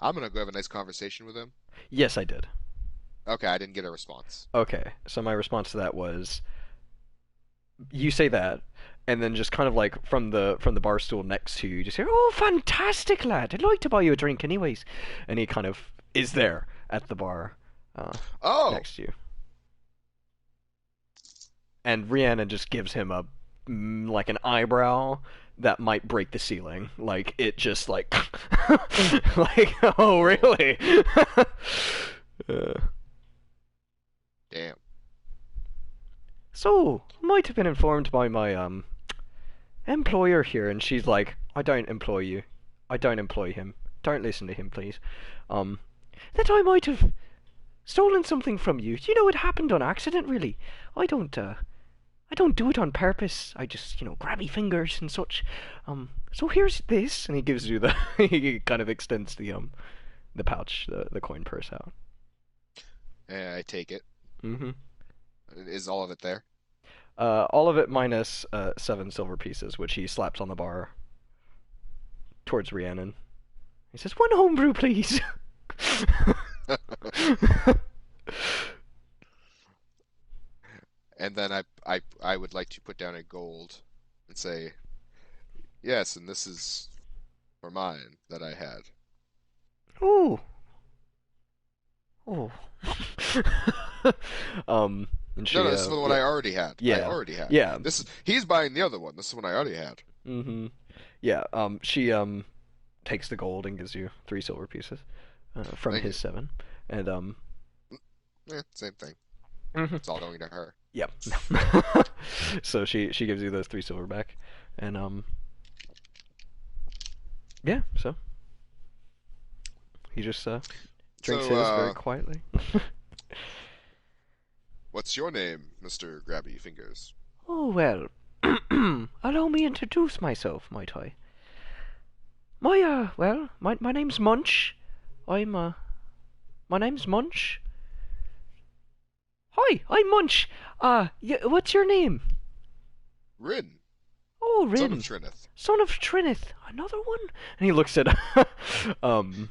I'm gonna go have a nice conversation with him. Yes, I did. Okay, I didn't get a response. Okay, so my response to that was, you say that, and then just kind of like from the bar stool next to you, just hear, "Oh, fantastic, lad! I'd like to buy you a drink, anyways." And he kind of is there at the bar, Oh, next to you, and Rhiannon just gives him a like an eyebrow that might break the ceiling. Like it just like like oh oh, really? uh, damn. so might have been informed by my employer here, and she's like, I don't employ you. I don't employ him. Don't listen to him, please. Um, that I might have stolen something from you. You know, it happened on accident, really. I don't, uh, I don't do it on purpose. I just, grabby fingers and such. So here's this, and he gives you the, he kind of extends the pouch, the coin purse out. I take it. Mm-hmm. Is all of it there? All of it minus 7 silver pieces, which he slaps on the bar towards Rhiannon. He says, "One homebrew, please." And then I would like to put down a gold and say, yes, and this is for mine that I had. Ooh, oh. um, and No, she, no, this is the one yeah, I already had. I yeah, already had. yeah. This is he's buying the other one. This is one I already had. Mm-hmm. Yeah. She takes the gold and gives you 3 silver pieces, from Thank his you. 7, and Same thing. mhm. It's all going to her. Yep. So she gives you those 3 silver back, and yeah. So he just drinks So, his very quietly. what's your name, Mr. Grabby Fingers? Oh well, allow me introduce myself, might I? My name's Munch. I'm my name's Munch. Hi, I'm Munch. What's your name? Rin, Oh, son of Rin, Trinith. son of Trinith. Another one? And he looks at um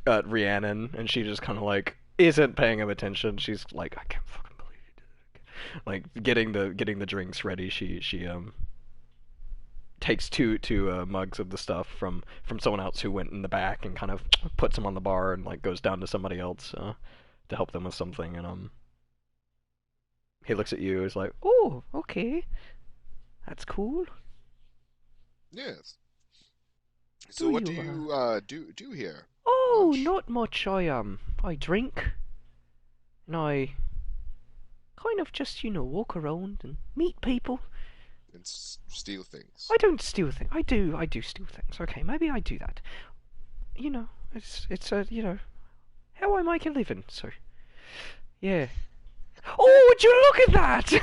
at Rhiannon, and she just kind of like isn't paying him attention. She's like, I can't fucking believe you did it. Like getting the drinks ready. She takes two mugs of the stuff from someone else who went in the back and kind of puts them on the bar and like goes down to somebody else to help them with something. And he looks at you. Is like, oh, okay, that's cool. Yes. So Do what do you you do here, Oh, Munch? not much. I drink, and I kind of just walk around and meet people. And steal things. I don't steal things. I do steal things. Okay, maybe I do that. It's how I make a living. So yeah. Oh, would you look at that?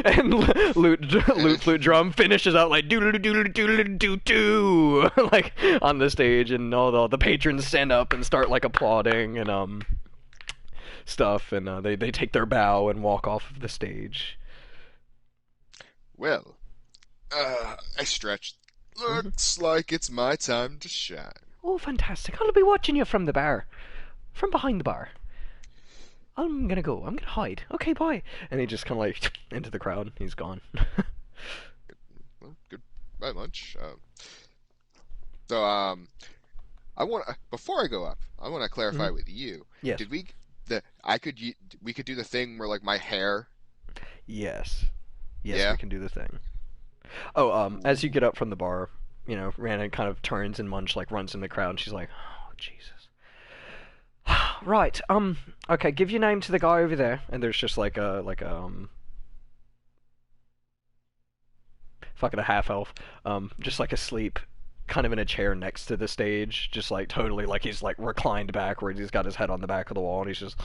And flute drum finishes out like doodle doodle doodle doo doo like on the stage, and all the patrons stand up and start like applauding and stuff, and they take their bow and walk off of the stage. Well, I stretched. Hmm. Looks like it's my time to shine. Oh, fantastic! I'll be watching you from the bar, from behind the bar. I'm gonna go. I'm gonna hide. Okay, bye. And he just kind of like into the crowd. He's gone. Well, good by lunch. So, I want before I go up, I want to Hmm. clarify with you. Yes. Did we the I could we could do the thing where like my hair? Yes. Yes, we Yeah. can do the thing. Oh, as you Ooh. get up from the bar, Rhiannon kind of turns, and Munch like runs in the crowd, and she's like, "Oh, Jesus." Right. Okay. Give your name to the guy over there, and there's just like a fucking a half elf, just like asleep, kind of in a chair next to the stage, just like totally like he's like reclined backwards. He's got his head on the back of the wall, and he's just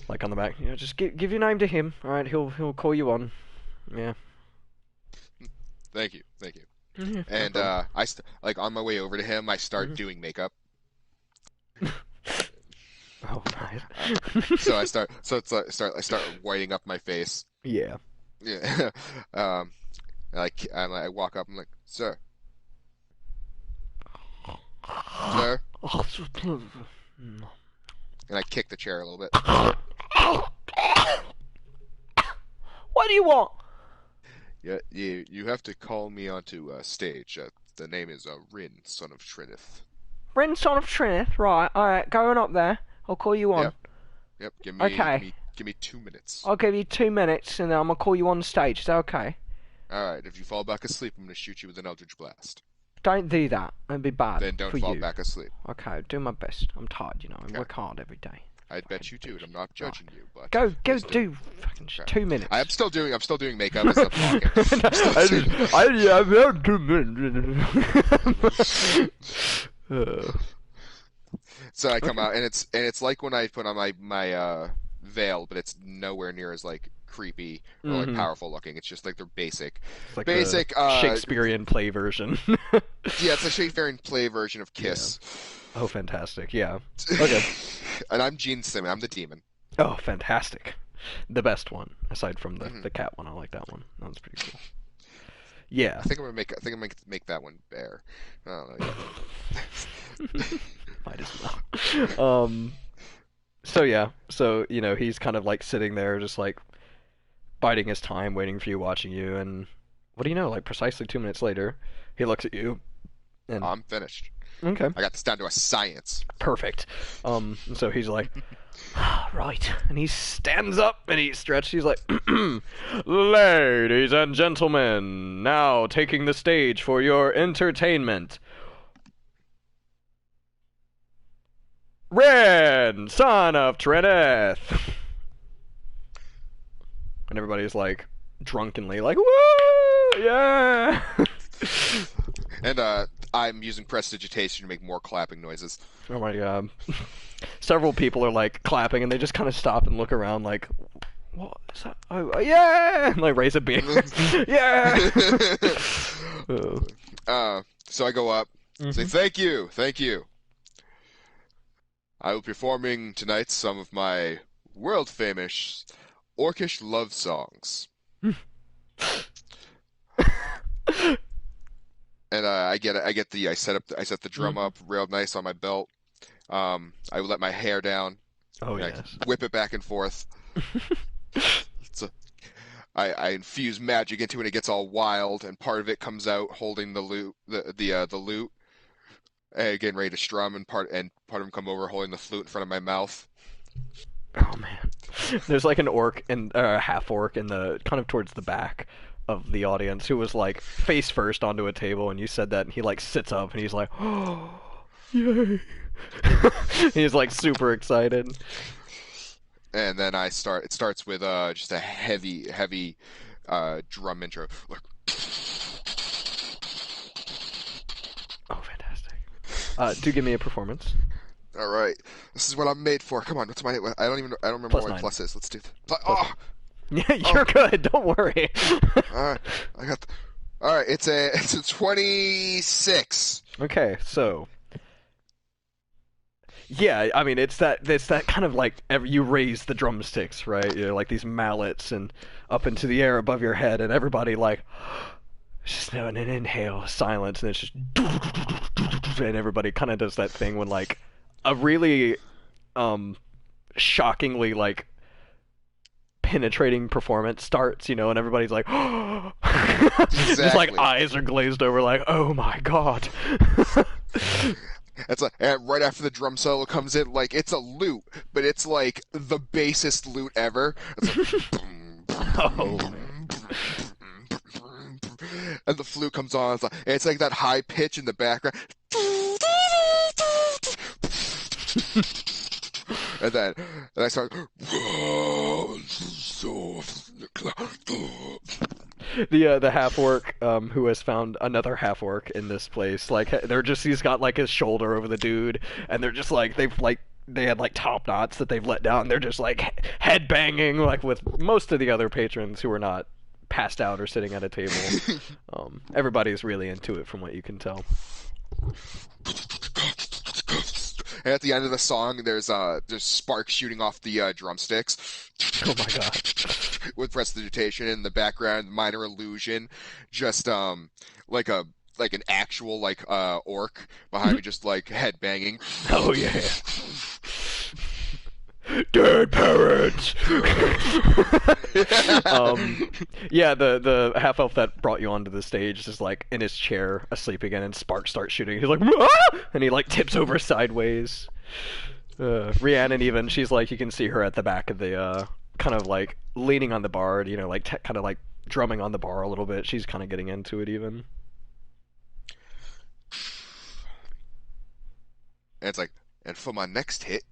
like on the back. Just give your name to him. All right. He'll call you on. Yeah. Thank you, thank you. Yeah. No And problem. like on my way over to him, I start Hmm. doing makeup. Oh, Uh, nice. so I start whitening up my face. Yeah. Yeah. I walk up. I'm like, sir, And I kick the chair a little bit. What do you want? Yeah, you have to call me onto stage. The name is Rin, son of Trinith. Rin, son of Trinith. Right, alright, going up there. I'll call you on. Yep, yep. Okay. Give me 2 minutes. I'll give you 2 minutes and then I'm gonna call you on stage. Is that okay? All right. If you fall back asleep, I'm gonna shoot you with an Eldritch Blast. Don't do that. It'd be bad Then don't for fall you. back asleep. Okay, I'll do my best. I'm tired, you know. I Okay. work hard every day. I bet you do, and I'm not judging you, but Go please do fucking Okay. 2 minutes. I'm still doing makeup and stuff. Talking. I have 2 minutes. So I come out, and it's like when I put on my veil, but it's nowhere near as like creepy or like powerful looking. It's just like their basic, It's like basic Shakespearean play version. Yeah, it's a Shakespearean play version of Kiss. Oh, fantastic! Yeah. Okay. And I'm Gene Simmons. I'm the demon. Oh, fantastic! The best one, aside from the cat one. I like that one. That was pretty cool. Yeah. I think I'm gonna make that one bear. I don't know. Might as well. So yeah. So he's kind of like sitting there, just like biding his time, waiting for you, watching you, and what do you know? Like precisely 2 minutes later, he looks at you, and I'm finished. okay, I got this down to a science. perfect. And so he's like, right, and he stands up and he stretches. He's like, ladies and gentlemen, now taking the stage for your entertainment. Ren, son of Trineth. And everybody's like drunkenly like, woo, yeah. And I'm using prestidigitation to make more clapping noises. Oh my god. Several people are like clapping and they just kind of stop and look around like, what is that? Oh, yeah! And like raise a beer. Yeah! So I go up, say thank you. I will be performing tonight some of my world famous orcish love songs. And I set the drum up real nice on my belt. I let my hair down. Oh I yes. whip it back and forth. I infuse magic into it. And it gets all wild, and part of it comes out holding the lute, the lute, getting ready to strum, and part of them come over holding the flute in front of my mouth. Oh man. There's like an orc and a half orc in the kind of towards the back of the audience who was like face first onto a table, and you said that, and he like sits up and he's like, oh, yay. He's like super excited. And then it starts with just a heavy drum intro. Like, oh, fantastic. Do give me a performance. all right, this is what I'm made for. Come on, what's my? I don't remember what my +9. plus is. Let's do this. Oh, Yeah, you're good. Don't worry. all right, all right. It's a 26. Okay, so yeah, I mean it's that kind of like you raise the drumsticks, right? Like these mallets and up into the air above your head, and everybody like just an inhale, silence, and it's just and everybody kind of does that thing when like a really shockingly like penetrating performance starts, and everybody's like just like eyes are glazed over like, oh my god. It's like, and right after the drum solo comes in, like it's a lute, but it's like the bassest lute ever. It's like, Oh. And the flute comes on. It's like that high pitch in the background. And then I start. The half orc who has found another half orc in this place, like he's got like his shoulder over the dude, and they're just like they had like top knots that they've let down. They're just like head banging like with most of the other patrons who are not passed out or sitting at a table. Everybody's really into it from what you can tell. And at the end of the song, there's sparks shooting off the drumsticks. Oh my god! With prestidigitation in the background, minor illusion, just like a like an actual like orc behind me, just like head banging. Oh yeah. Dead parents. um, yeah, the half elf that brought you onto the stage is like in his chair, asleep again, and sparks start shooting. He's like, "Ah!" And he like tips over sideways. Rhiannon even, she's like, you can see her at the back of the kind of like leaning on the bar, you know, like kind of like drumming on the bar a little bit. She's kind of getting into it even. And it's like, and for my next hit.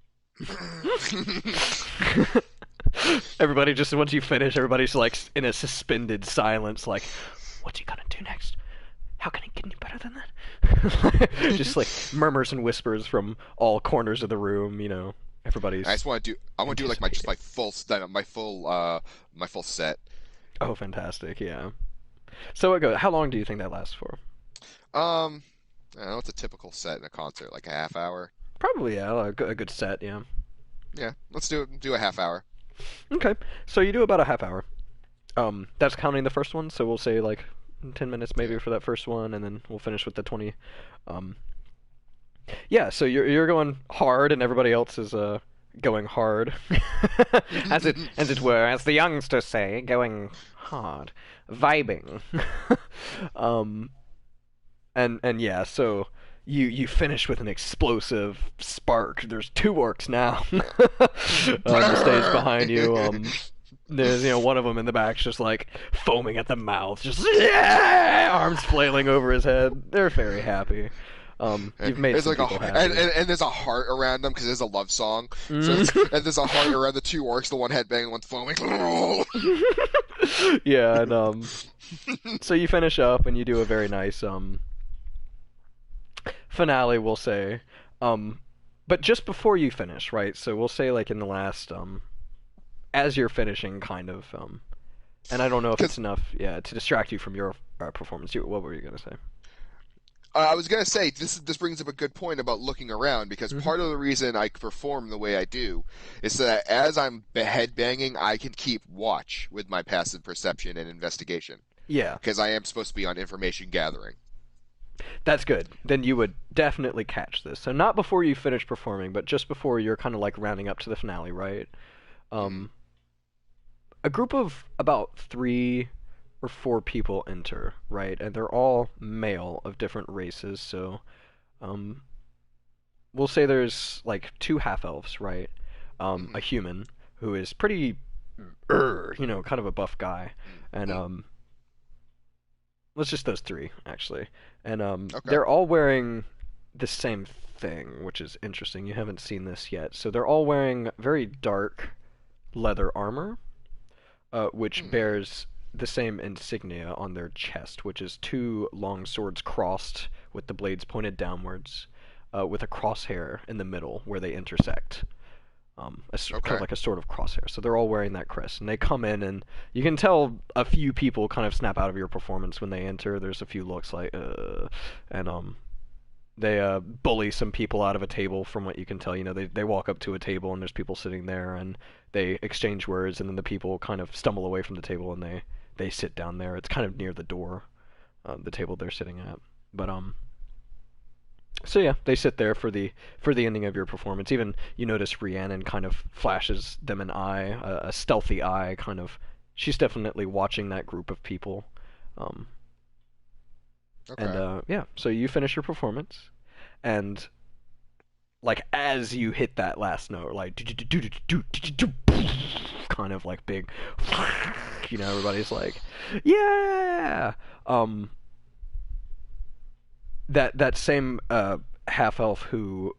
Everybody just once you finish, everybody's like in a suspended silence, like, what's he gonna do next? How can he get any better than that? Just like murmurs and whispers from all corners of the room. You know, everybody's. I just want to do. I want to do like my just my full set. Oh, fantastic! Yeah. So it goes. How long do you think that lasts for? I don't know, what's a typical set in a concert? Like a half hour? Probably yeah, a good set. Yeah. Yeah, let's do a half hour. Okay, so you do about a half hour. That's counting the first one, so we'll say like 10 minutes maybe Yeah. for that first one, and then we'll finish with the 20. Um, yeah, so you're going hard, and everybody else is going hard, as it were, as the youngsters say, going hard, vibing. um, and yeah, so you finish with an explosive spark. There's two orcs now on the stage behind you. There's one of them in the back, just like foaming at the mouth, just yeah, arms flailing over his head. They're very happy. You've made It's some like people happy. and there's a heart around them because it's a love song. So and there's a heart around the two orcs, the one headbanging, the one foaming. Yeah, and so you finish up and you do a very nice finale, we'll say. But just before you finish, right? So we'll say like in the last as you're finishing, kind of and I don't know if it's enough, yeah, to distract you from your performance. What were you gonna say? I was gonna say this brings up a good point about looking around because Hmm. part of the reason I perform the way I do is so that as I'm headbanging, I can keep watch with my passive perception and investigation Yeah, because I am supposed to be on information gathering. that's good. Then you would definitely catch this. So not before you finish performing, but just before you're kind of like rounding up to the finale, right? Hmm. Um, a group of about 3 or 4 people enter, right? And they're all male of different races. So, um, we'll say there's like 2 half elves, right? A Hmm. human who is pretty, kind of a buff guy, and Hmm. let's just those 3 actually, and Okay. they're all wearing the same thing, which is interesting. You haven't seen this yet, so they're all wearing very dark leather armor, which Hmm. bears the same insignia on their chest, which is 2 long swords crossed with the blades pointed downwards, with a crosshair in the middle where they intersect. Kind of Okay. like a sort of crosshair. So they're all wearing that crest, and they come in, and you can tell a few people kind of snap out of your performance when they enter. There's a few looks like, and they bully some people out of a table. From what you can tell, they walk up to a table, and there's people sitting there, and they exchange words, and then the people kind of stumble away from the table, and they sit down there. It's kind of near the door, the table they're sitting at, but so yeah, they sit there for the ending of your performance. Even you notice Rhiannon kind of flashes them an eye, a stealthy eye, kind of. She's definitely watching that group of people. Um, and Okay. yeah, so you finish your performance, and like as you hit that last note, like kind of like big, everybody's like, yeah. Um, that same half elf who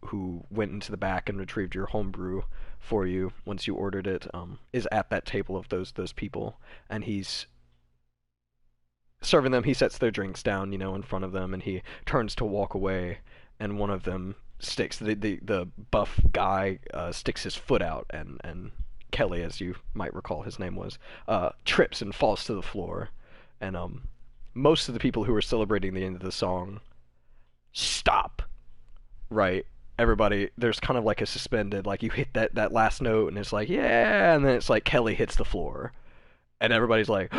went into the back and retrieved your homebrew for you once you ordered it, is at that table of those people, and he's serving them. He sets their drinks down, in front of them, and he turns to walk away, and one of them sticks the buff guy sticks his foot out, and Kelly, as you might recall his name was, trips and falls to the floor, and most of the people who were celebrating the end of the song stop, right? Everybody, there's kind of like a suspended, like you hit that last note and it's like, yeah, and then it's like Kelly hits the floor and everybody's like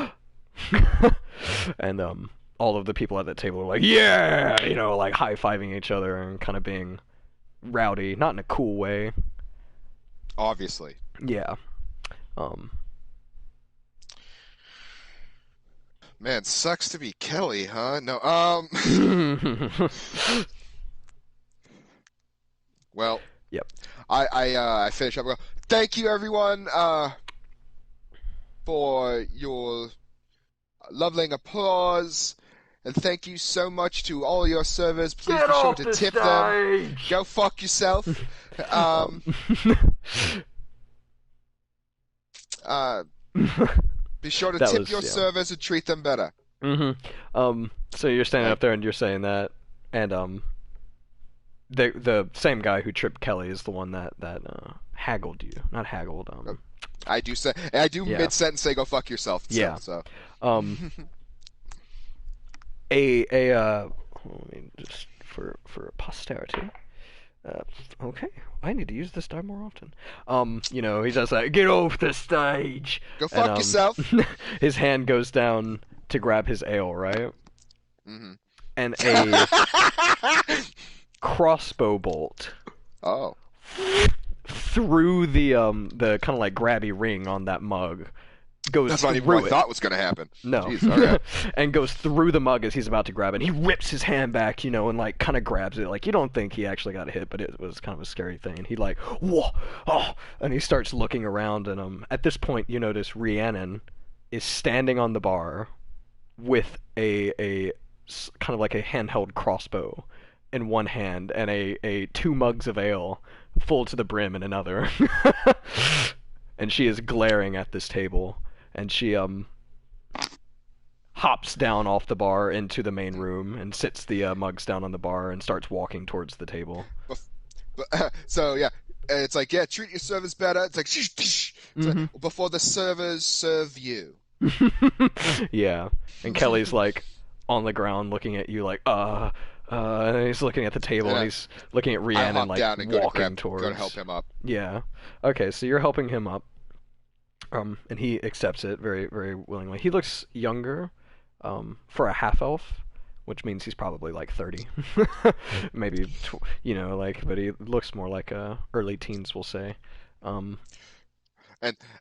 and all of the people at that table are like, yeah, like high-fiving each other and kind of being rowdy, not in a cool way. Obviously. Yeah. Um. Man, sucks to be Kelly, huh? No, well, Yep. I finish up. Thank you, everyone, for your loving applause, and thank you so much to all your servers. Please Get be sure off to the tip them. stage. Go fuck yourself. Um. Uh, be sure to That tip was your servers and treat them better. So you're standing Hey, up there and you're saying that, and the same guy who tripped Kelly is the one that haggled you, not haggled. I do Yeah. mid-sentence say go fuck yourself. Yeah. So. Um. Let me just for posterity. Okay, I need to use this die more often. He says like, "Get off the stage." Go fuck yourself. His hand goes down to grab his ale, right? Mm-hmm. And a crossbow bolt Oh. through the kind of like grabby ring on that mug goes That's through not even what I it. thought was going to happen. No. Jeez, all right. And goes through the mug as he's about to grab it. He rips his hand back, and like kind of grabs it. Like you don't think he actually got hit, but it was kind of a scary thing. And he like, whoa, oh, and he starts looking around. And at this point, you notice Rhiannon is standing on the bar with a kind of like a handheld crossbow in one hand and a two mugs of ale full to the brim in another. And she is glaring at this table. And she hops down off the bar into the main room and sits the mugs down on the bar and starts walking towards the table. So yeah, it's like treat your servers better. It's like, it's like before the servers serve you. Yeah, and Kelly's like on the ground looking at you like and he's looking at the table and he's looking at Rhiannon like down and walking towards. Go to help him up. Yeah. Okay, so you're helping him up. And he accepts it very, very willingly. He looks younger, for a half elf, which means he's probably like 30, maybe, but he looks more like early teens, we'll say. And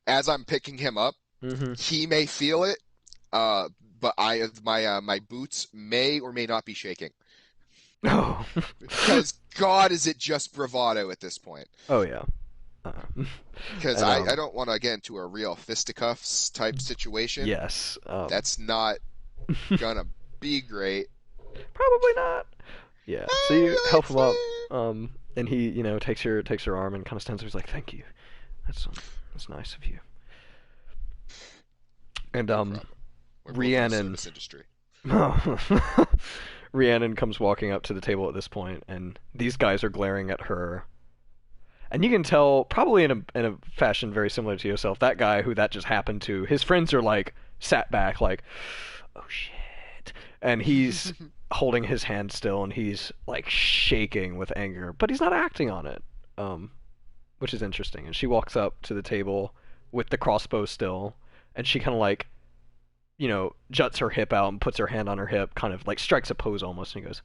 as I'm picking him up, he may feel it, but my boots may or may not be shaking. Oh. Because God, is it just bravado at this point? Oh yeah. Because I don't want to get into a real fisticuffs type situation. Yes. That's not gonna be great. Probably not. Yeah. So you help him up, and he, takes your arm and kind of stands there. He's like, "Thank you. That's nice of you." And Rhiannon. Service industry. Rhiannon comes walking up to the table at this point, and these guys are glaring at her. And you can tell, probably in a fashion very similar to yourself, that guy who that just happened to, his friends are like sat back, like, "Oh shit," and he's holding his hand still, and he's like shaking with anger, but he's not acting on it, which is interesting. And she walks up to the table with the crossbow still, and she kind of like, juts her hip out and puts her hand on her hip, kind of like strikes a pose almost, and he goes,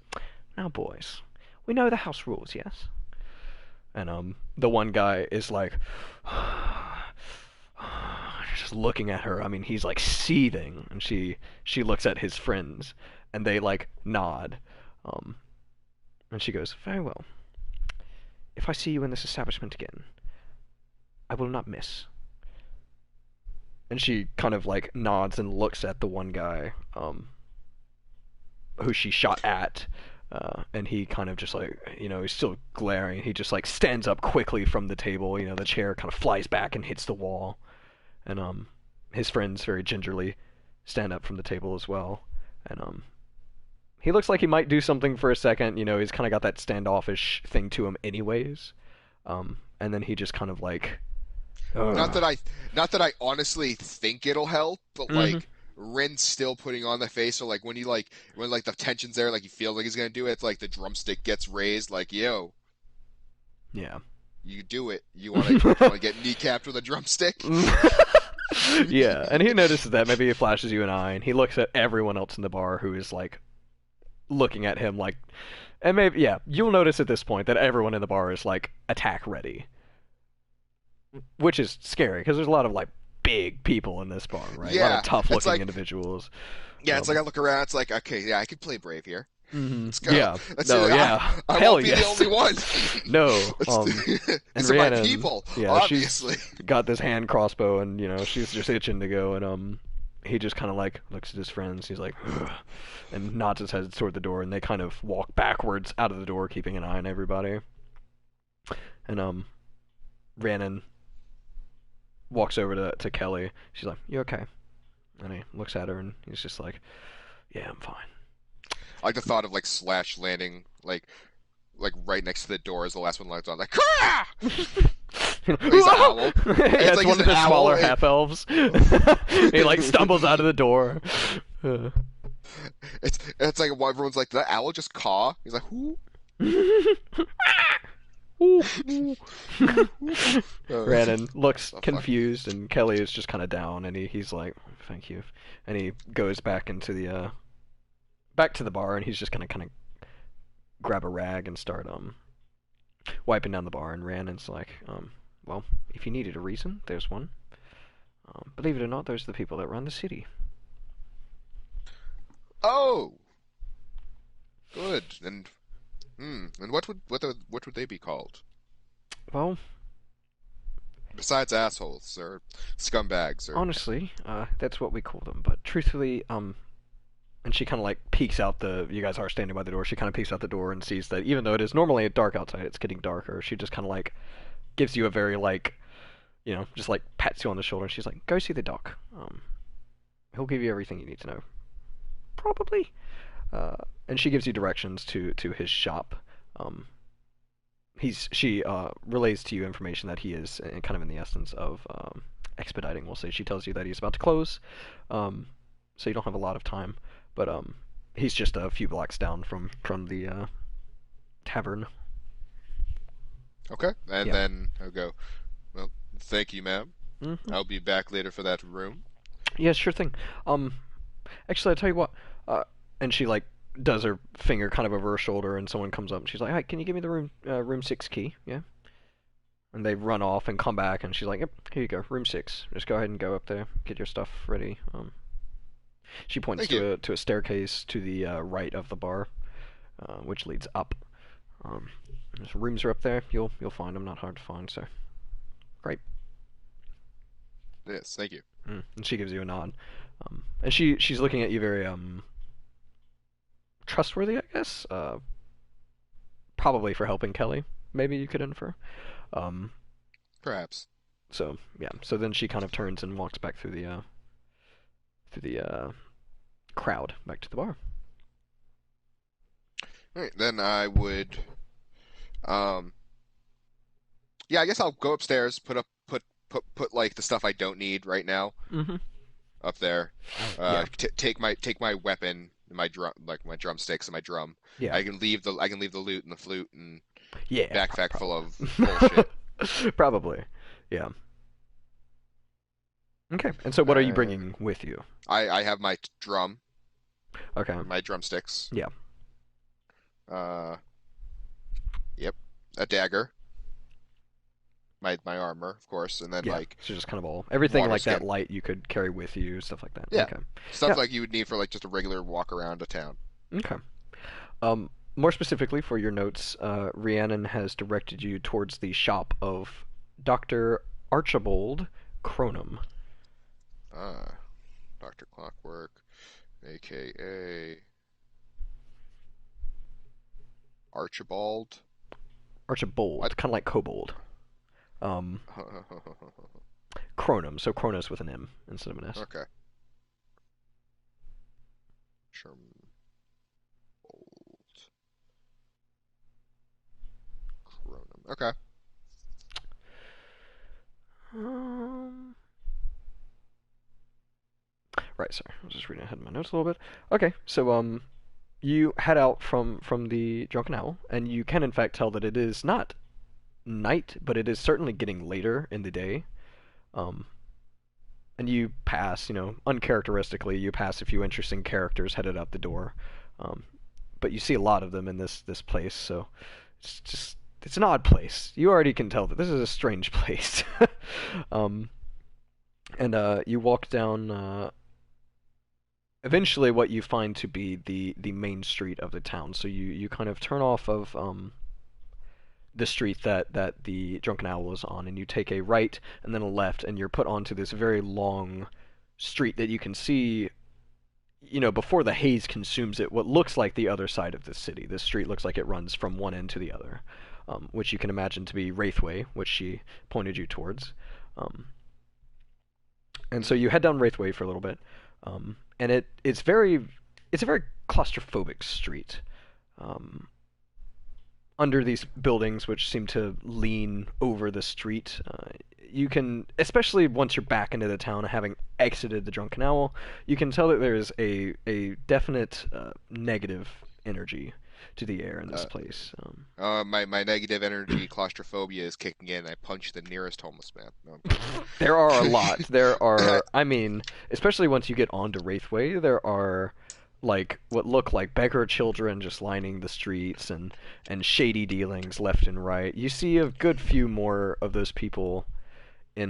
"Now, boys, we know the house rules, yes?" And the one guy is like, just looking at her. I mean, he's like seething, and she looks at his friends, and they like nod, and she goes, "Very well. If I see you in this establishment again, I will not miss." And she kind of like nods and looks at the one guy, who she shot at. And he kind of just like, he's still glaring. He just like stands up quickly from the table. The chair kind of flies back and hits the wall. And his friends very gingerly stand up from the table as well. And he looks like he might do something for a second. He's kind of got that standoffish thing to him anyways. And then he just kind of like, not that I honestly think it'll help, but like Rin's still putting on the face, so like when the tension's there, like he feels like he's gonna do it, it's like the drumstick gets raised, like, yo, yeah, you do it. You wanna get kneecapped with a drumstick? Yeah, and he notices that. Maybe he flashes you an eye, and he looks at everyone else in the bar who is like looking at him like, and maybe yeah, you'll notice at this point that everyone in the bar is like attack ready, which is scary because there's a lot of like big people in this bar, right? A lot of Yeah, tough it's looking like individuals. it's like I look around. It's like okay, yeah, I could play brave here. Let's go. Yeah. Let's. No. Yeah. I Hell won't be the yes. only one. No. And These are my Rhiannon, people, yeah, she's obviously. got this hand crossbow, and she's just itching to go, and he just kind of like looks at his friends. He's like, ugh, and nods his head toward the door, and they kind of walk backwards out of the door, keeping an eye on everybody. And Rhiannon walks over to Kelly. She's like, "You okay?" And he looks at her, and he's just like, "Yeah, I'm fine." I like the thought of like Slash landing like right next to the door as the last one lands on, like, Kah! He's an owl. Yeah, It's it's like one he's of an the owl. smaller half elves. He like stumbles out of the door. It's like everyone's like, did that owl just caw? He's like, who? Rhiannon looks the fuck? confused, and Kelly is just kind of down, and he's like, "Thank you," and he goes back into the back to the bar, and he's just gonna kind of grab a rag and start wiping down the bar. And Rhiannon's like, well, if you needed a reason, there's one. Believe it or not, those are the people that run the city. Oh, good. And what would they be called Well, besides assholes or scumbags or? honestly, that's what we call them. But truthfully, and she kind of like peeks out you guys are standing by the door. She kind of peeks out the door and sees that even though it is normally dark outside, it's getting darker. She just kind of like gives you a very like, just like pats you on the shoulder. And she's like, "Go see the doc. He'll give you everything you need to know. Probably." And she gives you directions to his shop. She relays to you information that he is kind of in the essence of expediting. We'll say she tells you that he's about to close, so you don't have a lot of time. But he's just a few blocks down from the tavern. Okay, and Yeah. then I'll go. Well, thank you, ma'am. Mm-hmm. I'll be back later for that room. Yeah, sure thing. Actually, I tell you what. And she like does her finger kind of over her shoulder, and someone comes up, and she's like, "Hi, can you give me the room 6 key?" Yeah. And they run off and come back, and she's like, "Yep, here you go, room 6. Just go ahead and go up there, get your stuff ready." She points Thank you. to a staircase to the right of the bar, which leads up. There's rooms are up there. You'll find them. Not hard to find. So great. Yes, thank you. And she gives you a nod. And she's looking at you very trustworthy, I guess. Probably for helping Kelly. Maybe you could infer. Um, Perhaps. so yeah. So then she kind of turns and walks back through the crowd back to the bar. All right, then I would. Um, yeah, I guess I'll go upstairs, put like the stuff I don't need right now Mm-hmm. up there. Yeah. Take my weapon, my drum, like my drumsticks and my drum. Yeah. I can leave the loot and the flute and Yeah. backpack full of bullshit. Probably. Yeah. Okay. And so, what are you Uh, bringing with you? I have my drum, Okay. my drumsticks. Yeah. Uh, yep, a dagger, my armor, of course, and then Yeah. like So just kind of everything water like that skin. light you could carry with you, stuff like that. Yeah, Okay. stuff Yeah. like you would need for like just a regular walk around a town. Okay. More specifically for your notes, Rhiannon has directed you towards the shop of Dr. Archibald Cronum. Ah, Dr. Clockwork, aka Archibald. Archibald, What? kind of like kobold. Cronum, so Cronus with an M instead of an S. Okay. Sherman. Cronum. Okay. Um, right, sorry. I was just reading ahead in my notes a little bit. Okay, so you head out from the Drunken Owl, and you can in fact tell that it is not night, but it is certainly getting later in the day. Um, And you pass, uncharacteristically, you pass a few interesting characters headed out the door. Um, but you see a lot of them in this place, so it's an odd place. You already can tell that this is a strange place. um, and you walk down. Eventually, what you find to be the main street of the town. So you kind of turn off of the street that the Drunken Owl is on, and you take a right and then a left, and you're put onto this very long street that you can see, before the haze consumes it, what looks like the other side of the city. This street looks like it runs from one end to the other, which you can imagine to be Wraithway, which she pointed you towards. Um, and so you head down Wraithway for a little bit, and it's a very claustrophobic street. Um, Under these buildings, which seem to lean over the street, you can, especially once you're back into the town, having exited the Drunken Owl, you can tell that there is a definite negative energy to the air in this Uh, place. my negative energy claustrophobia is kicking in. I punch the nearest homeless man. No, I'm kidding. There are a lot. There are, I mean, especially once you get onto Wraithway, there are like what look like beggar children just lining the streets, and shady dealings left and right. You see a good few more of those people in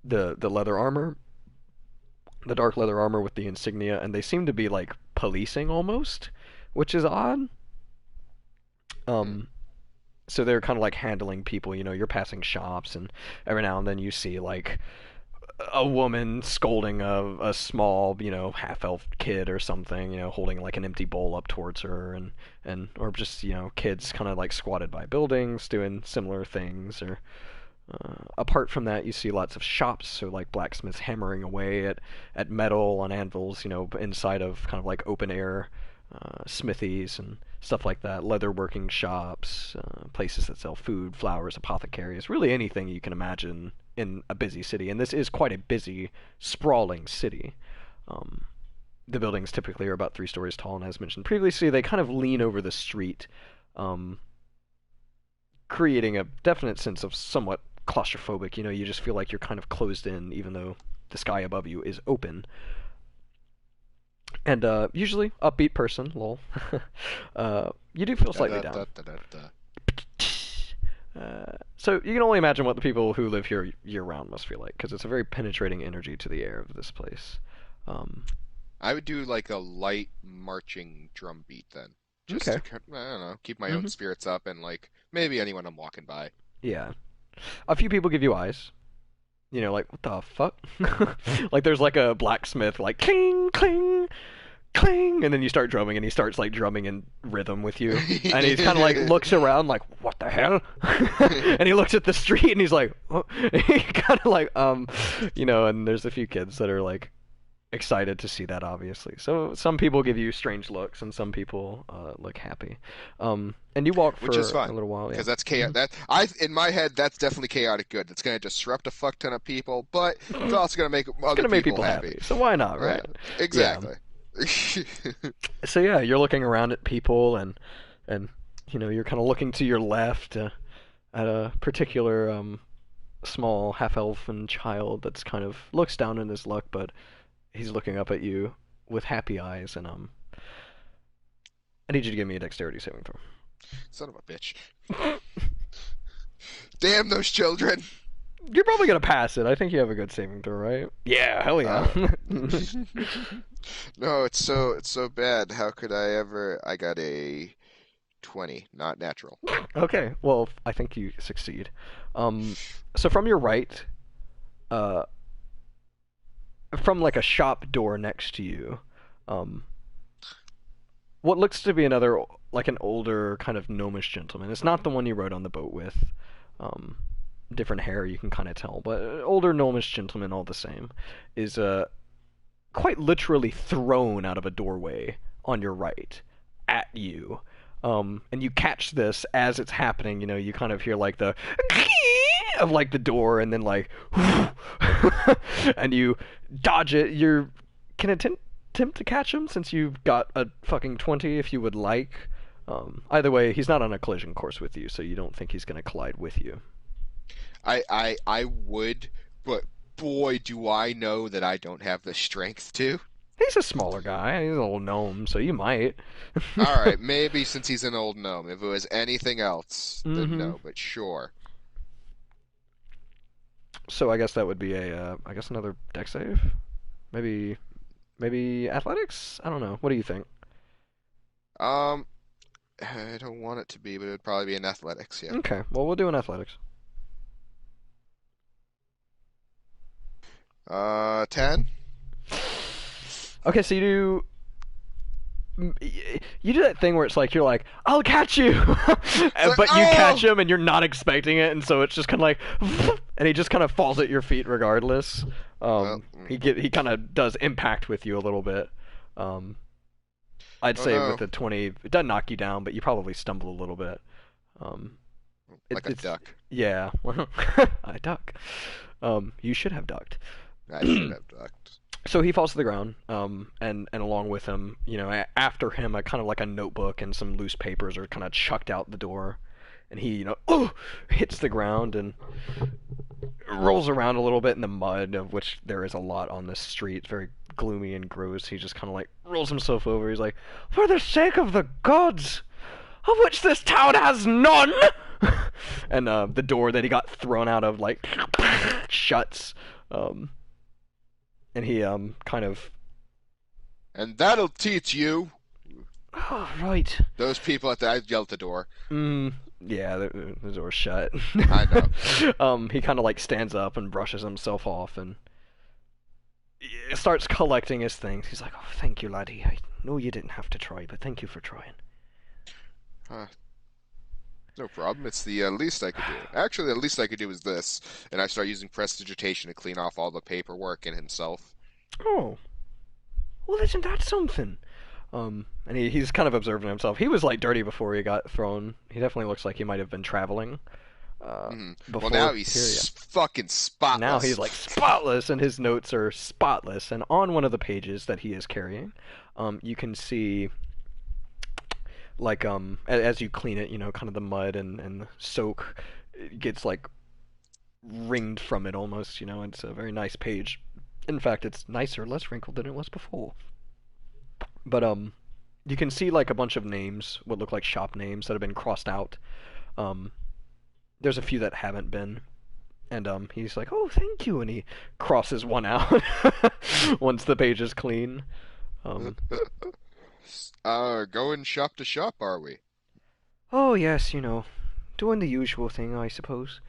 the leather armor, the dark leather armor with the insignia, and they seem to be like policing almost, which is odd. Hmm. Um, so they're kind of like handling people. You're passing shops, and every now and then you see like a woman scolding a small, half elf kid or something, holding like an empty bowl up towards her, and or just kids kind of like squatted by buildings doing similar things. Or apart from that, you see lots of shops, so like blacksmiths hammering away at metal on anvils, inside of kind of like open air smithies and stuff like that, leatherworking shops, places that sell food, flowers, apothecaries, really anything you can imagine in a busy city. And this is quite a busy, sprawling city. Um, the buildings typically are about 3 stories tall, and as mentioned previously, they kind of lean over the street, um, creating a definite sense of somewhat claustrophobic. You just feel like you're kind of closed in, even though the sky above you is open. And usually upbeat person, lol. You do feel Da, slightly da, down. da, da, da, da. So you can only imagine what the people who live here year round must feel like, because it's a very penetrating energy to the air of this place. Um, I would do like a light marching drum beat then, just okay. to I don't know, keep my own Hmm. spirits up and like maybe anyone I'm walking by. Yeah. A few people give you eyes. Like what the fuck? Like there's like a blacksmith, like cling cling cling, and then you start drumming, and he starts like drumming in rhythm with you, and he's kind of like looks around like what the hell, and he looks at the street, and he's like, oh. He kind of like and there's a few kids that are like excited to see that, obviously. So some people give you strange looks, and some people look happy. And you walk Which is for a fun little while, yeah. because that's chaos. Hmm. That I in my head that's definitely chaotic good. It's going to disrupt a fuck ton of people, but it's also going to make It's other gonna make people people happy. happy, so why not, Yeah, right? Yeah. exactly. So yeah, you're looking around at people, and you're kind of looking to your left, at a particular small half elfin child that's kind of looks down in his luck, but he's looking up at you with happy eyes. And I need you to give me a dexterity saving Son of a bitch. throw. Damn those children. You're probably gonna pass it. I think you have a good saving throw, right? Yeah, hell yeah. Uh, no, it's so bad. How could I ever? I got a 20, not natural. Okay, well, I think you succeed. Um, so from your right, uh, from like a shop door next to you, um, what looks to be another, like an older kind of gnomish gentleman. It's not the one you rode on the boat with. Um, Different hair, you can kind of tell, but older gnomish gentleman all the same, is quite literally thrown out of a doorway on your right at you. And you catch this as it's happening. You kind of hear like the of like the door, and then like, and you dodge it. You can attempt to catch him since you've got a fucking 20 if you would like. Either way, he's not on a collision course with you, so you don't think he's going to collide with you. I would, but boy, do I know that I don't have the strength to. He's a smaller guy. He's a little gnome, so you might. All right, maybe since he's an old gnome. If it was anything else, then Mm-hmm. no, but sure. So I guess that would be I guess another deck save. Maybe, maybe athletics. I don't know. What do you think? Um, I don't want it to be, but it would probably be in athletics, yeah. Okay. Well, we'll do an athletics. 10? Okay, so you do that thing where it's like you're like, I'll catch you, It's like, but you catch oh! him and you're not expecting it, and so it's just kind of like, and he just kind of falls at your feet regardless. Well, He kind of does impact with you a little bit. Um, I'd oh say with no, the 20, it doesn't knock you down, but you probably stumble a little bit. Um, like a it's duck. yeah, I duck. You should have ducked. I should have ducked. So he falls to the ground, and along with him, after him, a kind of like a notebook and some loose papers are kind of chucked out the door, and he, hits the ground and rolls around a little bit in the mud, of which there is a lot on this street. It's very gloomy and gross. He just kind of like rolls himself over. He's like, "For the sake of the gods, of which this town has none," and the door that he got thrown out of like shuts. And he kind of And that'll teach you. oh, right. Those people I yelled at the door. Yeah, the door's shut. I know. He kind of like stands up and brushes himself off and starts collecting his things. He's like, "Oh, thank you, laddie. I know you didn't have to try, but thank you for trying." Uh, no problem. It's the least I could do. Actually, the least I could do is this. And I start using prestidigitation to clean off all the paperwork and himself. Oh, well, isn't that something? And he's kind of observing himself. He was like dirty before he got thrown. He definitely looks like he might have been traveling. Well, Before now here, yeah. he's fucking Now he's spotless. like spotless, and his notes are spotless. And on one of the pages that he is carrying, you can see like as you clean it, kind of the mud and the soak gets like ringed from it almost. It's a very nice page. In fact, it's nicer, less wrinkled than it was before. But you can see like a bunch of names, what look like shop names that have been crossed out. Um, there's a few that haven't been. And he's like, "Oh, thank you," and he crosses one out once the page is clean. Um, Going shop to shop, are we? oh yes, doing the usual thing, I suppose.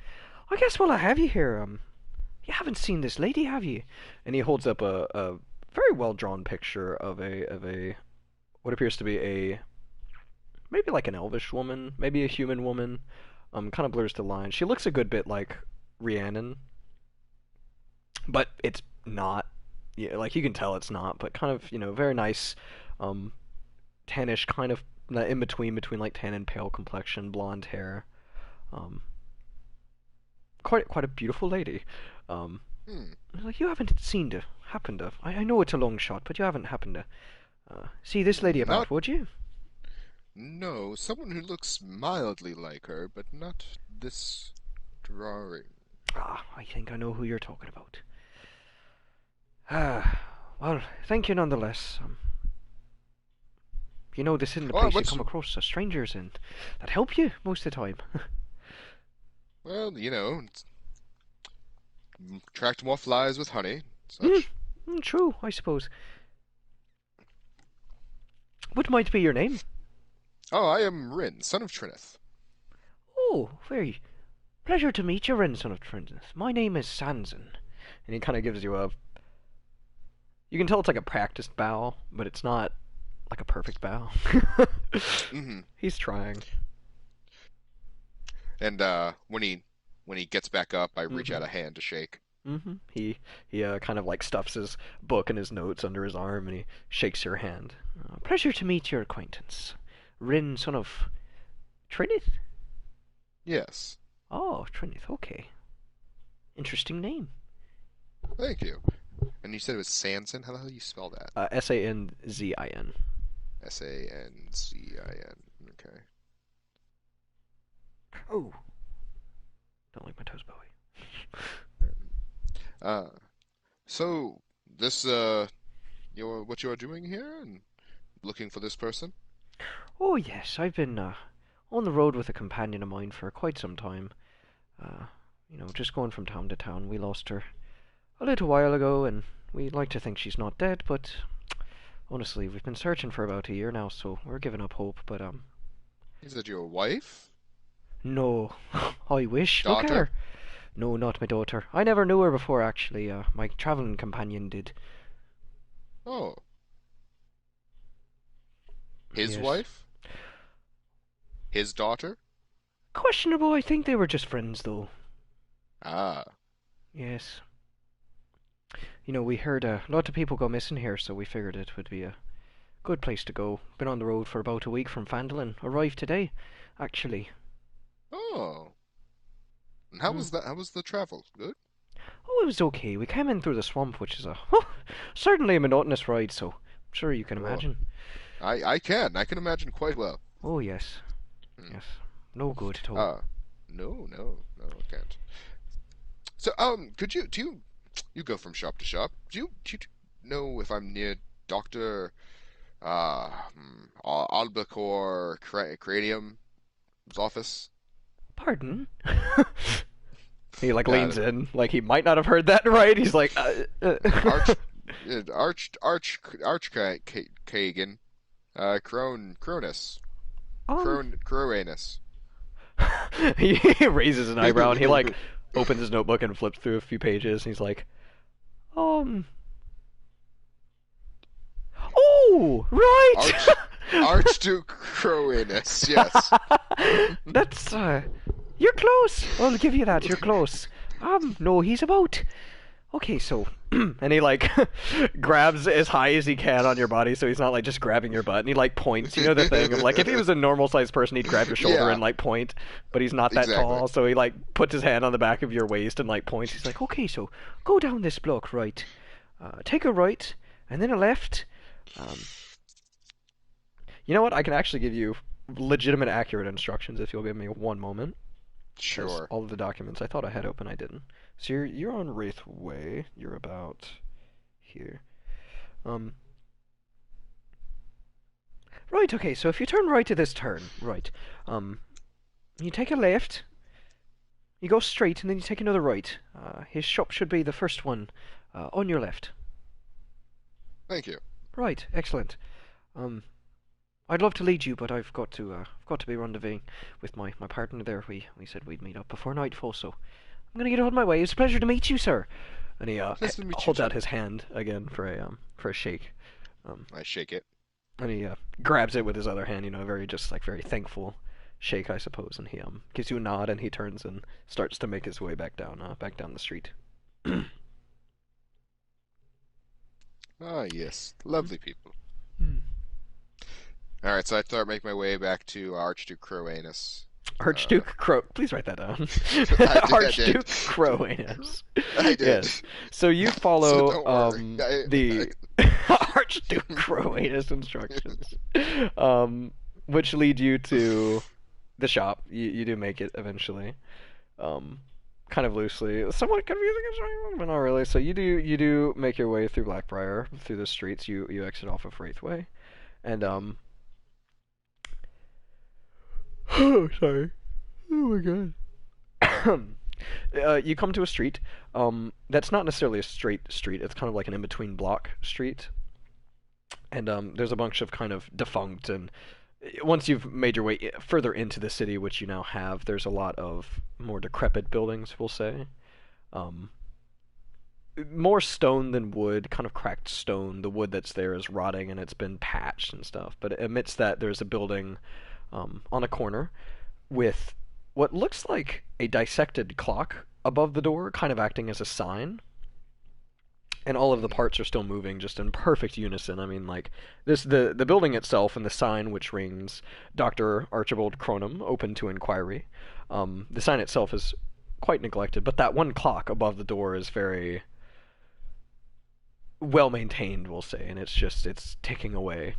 I guess while I have you here, you haven't seen this lady, have you? And he holds up a very well drawn picture of a what appears to be a maybe like an elvish woman, maybe a human woman. Kind of blurs the line. She looks a good bit like Rhiannon, but it's not. Yeah, like you can tell it's not, but kind of very nice, um, tannish kind of in between like tan and pale complexion, blonde hair. Um, quite a beautiful lady. Um, Hmm. like you haven't seen to happen to. I know it's a long shot, but you haven't happened to see this lady Not about, would you? no, someone who looks mildly like her, but not this drawing. Ah, I think I know who you're talking about. Ah, well, thank you nonetheless. This isn't a Well, place you what's come across strangers in that help you most of the time. well, attract more flies with honey, Mm, such. true, I suppose. What might be your name? Oh, I am Rin, son of Trineth. Oh, very pleasure to meet you, Renson of Trinity. My name is Sanson. And he kind of gives you a. You can tell it's like a practiced bow, but it's not like a perfect bow. Hmm. He's trying. And when he gets back up, I reach out Hmm. a hand to shake. He kind of like stuffs his book and his notes under his arm, and he shakes your hand. Pleasure to meet your acquaintance, Rin, son of Trinith. Yes, Oh, Trinith. Okay, interesting name. thank you. And you said it was Sanson. How the hell do you spell that? Sanzin. Sanzin. Okay. Oh, don't like my toes, Bowie. Uh, so this you're what you're doing here and looking for this person? Oh yes, I've been on the road with a companion of mine for quite some time. Uh, just going from town to town. We lost her a little while ago, and we like to think she's not dead, but honestly, we've been searching for about a year now, so we're giving up hope. But Is it your wife? no, I wish. Look at Daughter? her. No, not my daughter. I never knew her before, actually. My traveling companion did. Oh, his Yes. wife? His daughter? Questionable. I think they were just friends, though. Ah, Yes. We heard a lot of people go missing here, so we figured it would be a good place to go. Been on the road for about a week from Fandolin. Arrived today, actually. oh. And how Hmm. was that? How was the travel? Good? Oh, it was okay. We came in through the swamp, which is certainly a monotonous ride, so I'm sure you can Oh, imagine. I can imagine quite well. Oh, yes. Hmm. Yes. No good at all. Uh, no, I can't. So, do you go from shop to shop? Do you know if I'm near Doctor Albacore Cranium's office? Pardon? He, Uh, leans in, he might not have heard that right. He's like, Arch, Kagan, um, Cronus. he raises an eyebrow and he, opens his notebook and flips through a few pages, and he's like, um, oh, right! Arch, Archduke Cronus, yes. That's, you're close. I'll give you that. You're close. No, he's about. Okay, so. And he, grabs as high as he can on your body so he's not, just grabbing your butt. And he, points. You know the thing of, if he was a normal sized person, he'd grab your shoulder Yeah, and, point. But he's not that exactly. tall, so he, puts his hand on the back of your waist and, points. He's like, okay, so go down this block, right? Take a right, and then a left. Um, you know what? I can actually give you legitimate, accurate instructions if you'll give me one moment. Because Sure. all of the documents I thought I had open, I didn't. So you're on Wraith Way. You're about here. Um. Right. Okay. So if you turn right to this turn, right. Um. You take a left. You go straight, and then you take another right. His shop should be the first one, on your left. Thank you. Right. Excellent. Um. I'd love to lead you, but I've got to be rendezvousing with my partner there. We said we'd meet up before nightfall, so I'm gonna get on my way. It's a pleasure to meet you, sir. And he Nice to meet you holds out too. his hand again for a shake. Um, I shake it. and he grabs it with his other hand. Very just very thankful shake, I suppose. And he gives you a nod, and he turns and starts to make his way back down the street. Ah, yes. Lovely people. Hmm. All right, so I start make my way back to Archduke Croanus. Uh, Archduke Crow. Please write that down. I did. Archduke Croanus. I did. Yes. So you So follow don't worry. the Archduke Croanus instructions, which lead you to the shop. You do make it eventually. Um, kind of loosely, somewhat confusing, but not really. So you do make your way through Blackbriar through the streets. You exit off of Wraithway, and oh, sorry. Oh my god. You come to a street. That's not necessarily a straight street. It's kind of like an in-between block street, and there's a bunch of kind of defunct. And once you've made your way further into the city, which you now have, there's a lot of more decrepit buildings. We'll say, um, more stone than wood, kind of cracked stone. The wood that's there is rotting and it's been patched and stuff. But amidst that, there's a building on a corner with what looks like a dissected clock above the door, kind of acting as a sign. And all of the parts are still moving, just in perfect unison. I mean, the building itself and the sign, which reads "Dr. Archibald Cronum, open to inquiry." The sign itself is quite neglected, but that one clock above the door is very well maintained, we'll say, and it's ticking away.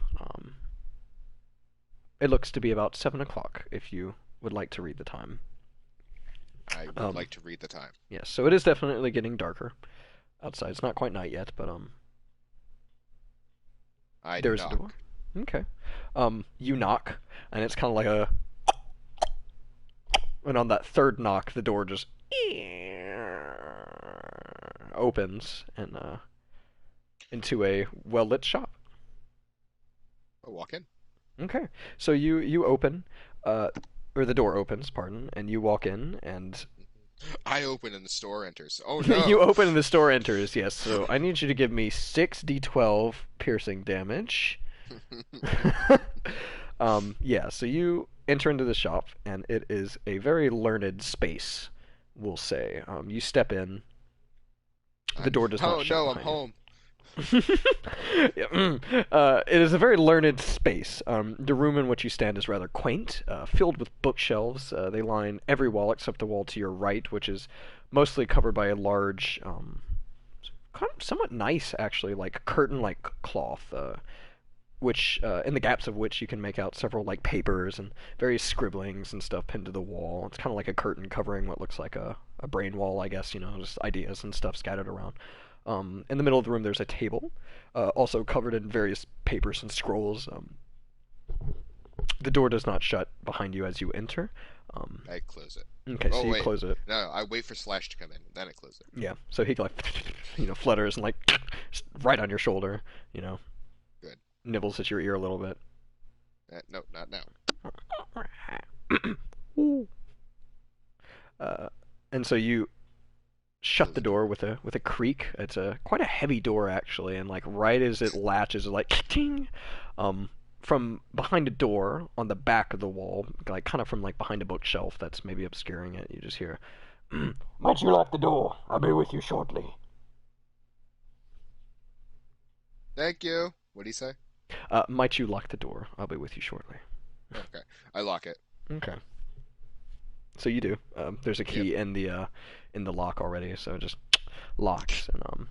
It looks to be about 7 o'clock. If you would like to read the time. I would Um, like to read the time. yes, so it is definitely getting darker. outside. It's not quite night yet, but I there's a door. knock. Okay. You knock, and it's kind of like a, and on that third knock, the door just opens and into a well lit shop. I walk in. Okay, so you open, uh, or the door opens, pardon, and you walk in, and I open and the store enters. Oh you no! open and the store enters. Yes, so I need you to give me 6d12 piercing damage. Yeah, so you enter into the shop, and it is a very learned space, we'll say. You step in. The door does not Oh shut no, I'm behind you. home. Yeah, it is a very learned space. The room in which you stand is rather quaint, filled with bookshelves. They line every wall except the wall to your right, which is mostly covered by a large, kind of somewhat nice, actually, like curtain-like cloth, which in the gaps of which you can make out several like papers and various scribblings and stuff pinned to the wall. It's kind of like a curtain covering what looks like a brain wall, I guess. Just ideas and stuff scattered around. In the middle of the room, there's a table, also covered in various papers and scrolls. The door does not shut behind you as you enter. Um, I close it. okay, so Oh you wait, close it. no, I wait for Slash to come in, then I close it. Yeah, so he like, flutters and like right on your shoulder. You know, Good. nibbles at your ear a little bit. No, not now. uh, and so you shut the door with a creak. It's a quite a heavy door actually, and like right as it latches, like ting, from behind a door on the back of the wall, like kind of from like behind a bookshelf that's maybe obscuring it. You just hear, "Might you lock the door? I'll be with you shortly." Thank you. What do you say? Might you lock the door? I'll be with you shortly. Okay, I lock it. Okay. So you do. There's a Yep. key in the lock already, so it just locks. And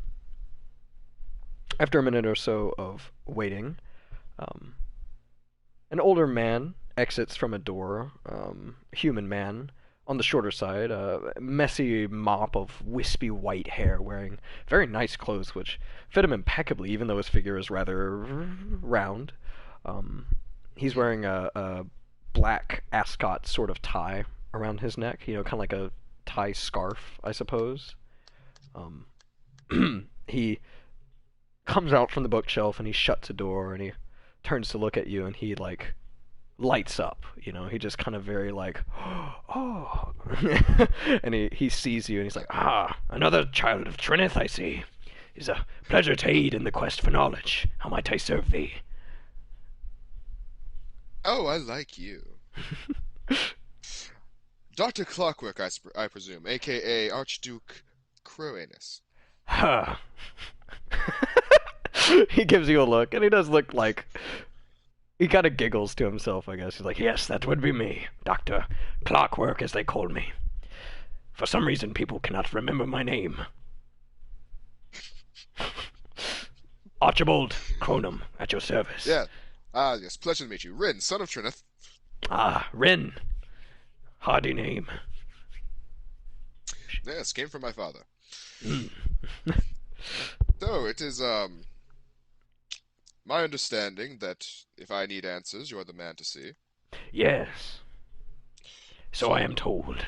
after a minute or so of waiting, um, an older man exits from a door. Human man on the shorter side, a messy mop of wispy white hair, wearing very nice clothes which fit him impeccably, even though his figure is rather round. Um, he's wearing a black ascot sort of tie around his neck, kind of like a tie scarf, I suppose. Um, he comes out from the bookshelf and he shuts a door and he turns to look at you and he like lights up. He just kind of very like, oh, and he sees you and he's like, another child of Trinith, I see. It's a pleasure to aid in the quest for knowledge. How might I serve thee? Oh, I like you. Dr. Clockwork, I presume, aka Archduke Croanus. Huh. He gives you a look, and he does look like he kind of giggles to himself, I guess. He's like, yes, that would be me, Dr. Clockwork, as they call me. For some reason, people cannot remember my name. Archibald Cronum, at your service. Yeah. Ah, yes, pleasure to meet you. Rin, son of Trinith. Ah, Rin. Hardy name. Yes, came from my father. Mm. So, it is, my understanding that if I need answers, you're the man to see. Yes. So I am told.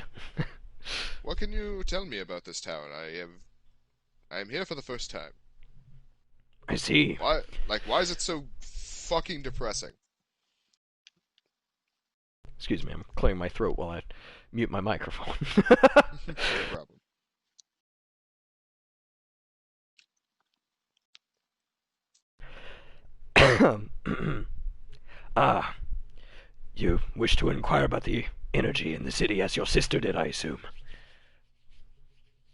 What can you tell me about this town? I am here for the first time. I see. Why is it so fucking depressing? Excuse me, I'm clearing my throat while I mute my microphone. No problem. Ah, you wish to inquire about the energy in the city as your sister did, I assume.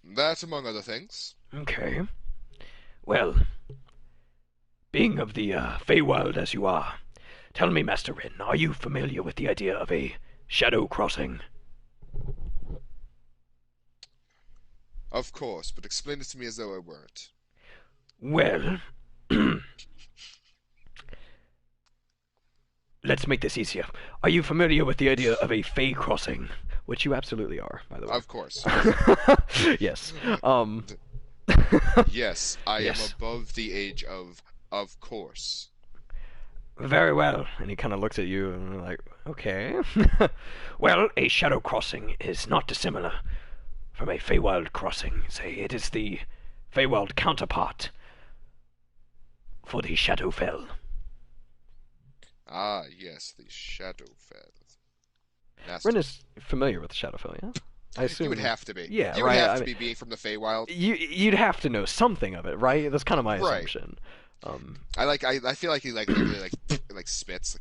That, among other things. Okay. Well, being of the Feywild as you are, tell me, Master Rin, are you familiar with the idea of a shadow crossing? Of course, but explain it to me as though I weren't. Well, let's make this easier. Are you familiar with the idea of a Fey crossing? Which you absolutely are, by the way. Of course. Yes. Yes, I am Yes. above the age of course. Very well. And he kind of looks at you and like, okay. Well, a shadow crossing is not dissimilar from a Feywild crossing. Say, it is the Feywild counterpart for the Shadowfell. Ah, yes, the Shadowfell. Ren Nasty. is familiar with the Shadowfell, yeah? I You would assume, have to be. yeah, You would right. have I to mean, be being from the Feywild. you'd have to know something of it, right? That's kind of my Right. assumption. Um, I feel like he like literally like spits.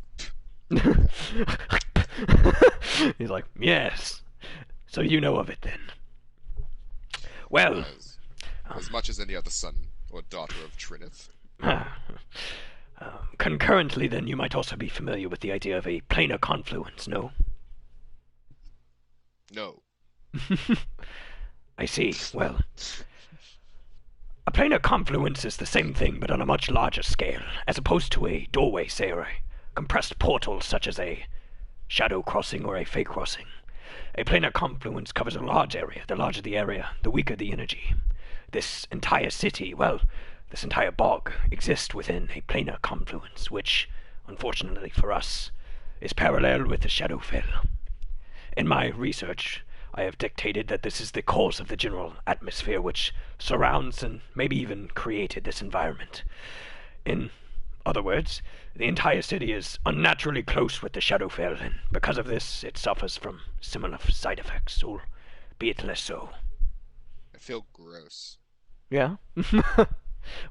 he's like, yes. So you know of it then. Well, As um, as much as any other son or daughter of Trinith. concurrently, then you might also be familiar with the idea of a planar confluence, no? No. I see. Well, a planar confluence is the same thing, but on a much larger scale, as opposed to a doorway, say, or a compressed portal such as a shadow crossing or a fey crossing. A planar confluence covers a large area. The larger the area, the weaker the energy. This entire city, well, this entire bog, exists within a planar confluence, which, unfortunately for us, is parallel with the Shadowfell. In my research, I have dictated that this is the cause of the general atmosphere which surrounds and maybe even created this environment. In other words, the entire city is unnaturally close with the Shadowfell, and because of this, it suffers from similar side effects, albeit less so. I feel gross. Yeah?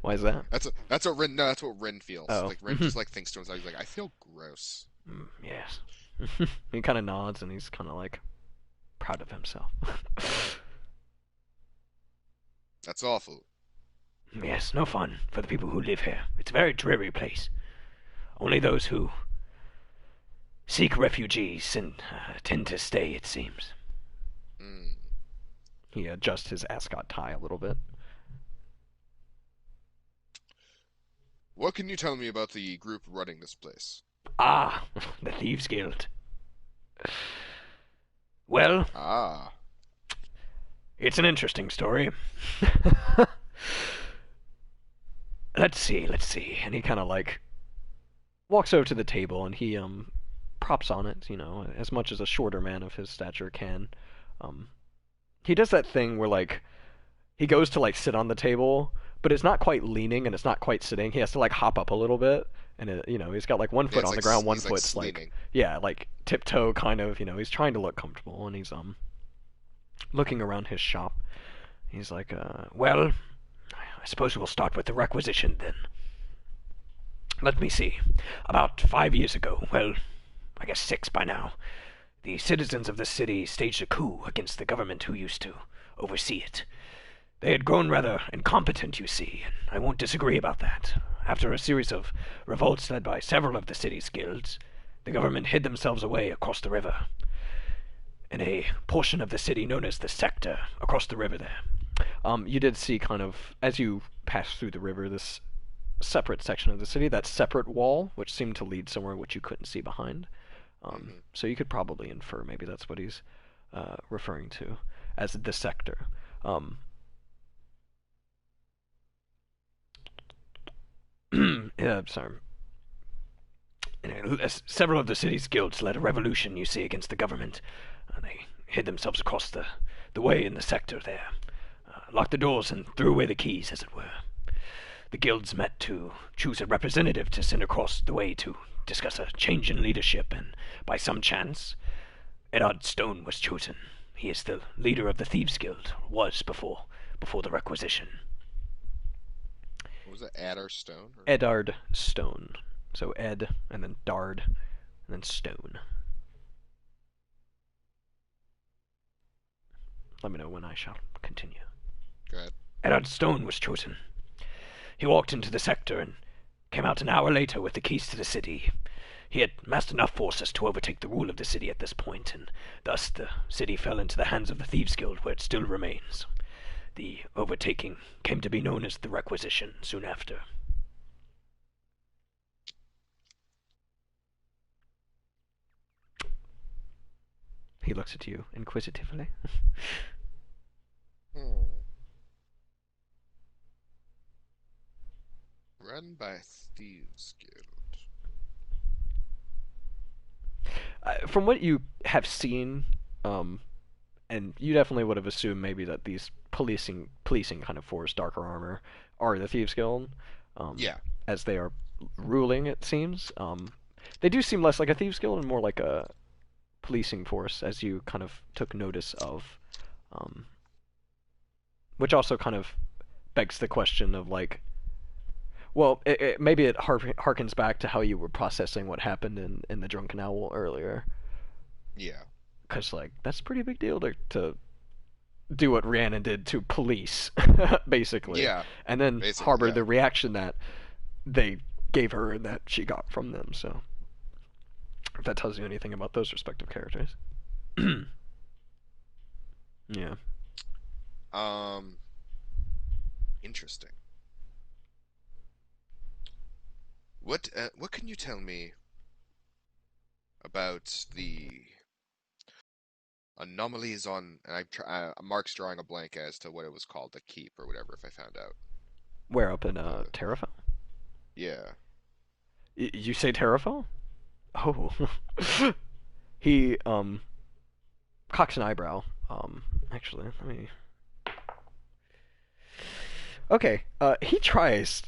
Why is that? That's what Rin. No, that's what Rin feels. Oh. Like Rin just like thinks to himself. He's like, I feel gross. Yes. He kind of nods and he's kind of like proud of himself. That's awful. Yes, no fun for the people who live here. It's a very dreary place. Only those who seek refugees and tend to stay, it seems. Mm. He adjusts his ascot tie a little bit. What can you tell me about the group running this place? Ah, the Thieves Guild. Well, Ah, it's an interesting story. Let's see. And he kind of like walks over to the table and he props on it, you know, as much as a shorter man of his stature can. Um he does that thing where like he goes to like sit on the table, but it's not quite leaning and it's not quite sitting. He has to like hop up a little bit, and you know he's got like one yeah. foot It's on the like ground, one he's like foot's like leaning. yeah, like tiptoe kind of. You know, he's trying to look comfortable, and he's looking around his shop. He's like, well, I suppose we'll start with the requisition then. Let me see. About 5 years ago, well, I guess 6 by now, the citizens of the city staged a coup against the government who used to oversee it. They had grown rather incompetent, you see, and I won't disagree about that. After a series of revolts led by several of the city's guilds, the government hid themselves away across the river, in a portion of the city known as the Sector, across the river there. You did see kind of, as you passed through the river, this separate section of the city, that separate wall, which seemed to lead somewhere which you couldn't see behind. Hmm. So you could probably infer maybe that's what he's referring to as the Sector. Um, yeah, sorry. Several of the city's guilds led a revolution, you see, against the government. They hid themselves across the way in the sector there, locked the doors and threw away the keys, as it were. The guilds met to choose a representative to send across the way to discuss a change in leadership, and by some chance, Eddard Stone was chosen. He is the leader of the Thieves Guild, was before the requisition. What was it? Adder Stone? Or... Eddard Stone. So Ed, and then Dard, and then Stone. Let me know when I shall continue. Go ahead. Eddard Stone was chosen. He walked into the sector and came out an hour later with the keys to the city. He had massed enough forces to overtake the rule of the city at this point, and thus the city fell into the hands of the Thieves Guild, where it still remains. The overtaking came to be known as the Requisition soon after. He looks at you inquisitively. Hmm. Run by Thieves Guild. From what you have seen, um, and you definitely would have assumed maybe that these policing kind of force, darker armor, are the Thieves Guild, um, Yeah. as they are ruling. It seems they do seem less like a Thieves Guild and more like a policing force, as you kind of took notice of, um, which also kind of begs the question of like, well, maybe it harkens back to how you were processing what happened in the Drunken Owl earlier, Yeah. because like that's a pretty big deal to do what Rhiannon did to police, basically, Yeah. and then Basically, harbor yeah. the reaction that they gave her and that she got from them. So, if that tells you anything about those respective characters. Yeah. Um, interesting. What can you tell me about the anomalies on? And Mark's drawing a blank as to what it was called, the keep or whatever. If I found out. Where up in The Terrafell? Yeah. You say Terrafell? Oh. He cocks an eyebrow. Actually, let me. Okay. He tries.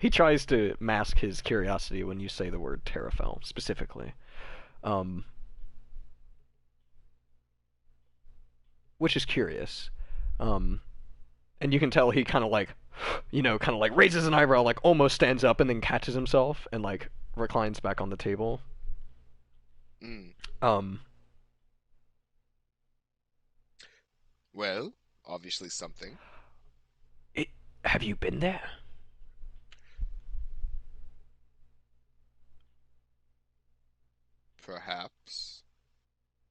He tries to mask his curiosity when you say the word Terrafell specifically. Um, which is curious. Um, and you can tell he kind of like, kind of like raises an eyebrow, like almost stands up, and then catches himself and like reclines back on the table. Mm. Um, Well, obviously something. it, have you been there? Perhaps.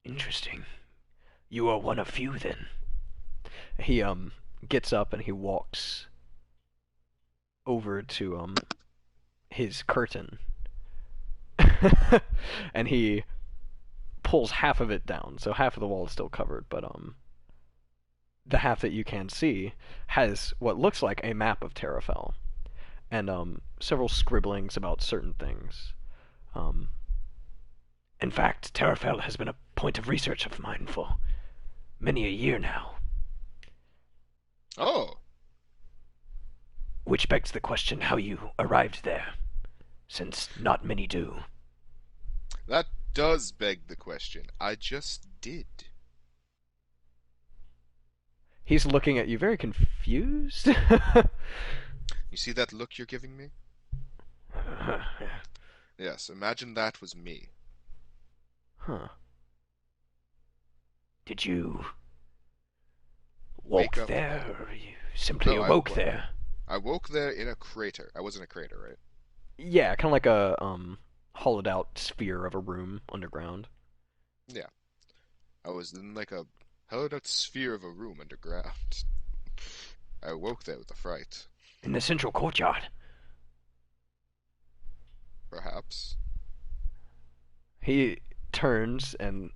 Interesting. You are one of few then. He gets up and he walks over to his curtain, and he pulls half of it down, so half of the wall is still covered, but the half that you can see has what looks like a map of Terrafell and several scribblings about certain things. Um, in fact, Terrafell has been a point of research of mine for many a year now, Oh, which begs the question how you arrived there, since not many do. that does beg the question. I just did. He's looking at you very confused. You see that look you're giving me? Yes, imagine that was me. Huh. Did you Wake walk up. there, or you simply No, awoke there? I woke there in a crater. I was in a crater, right? Yeah, kind of like a hollowed out sphere of a room underground. Yeah. I was in like a hollowed out sphere of a room underground. I woke there with a fright. In the central courtyard. Perhaps. He turns and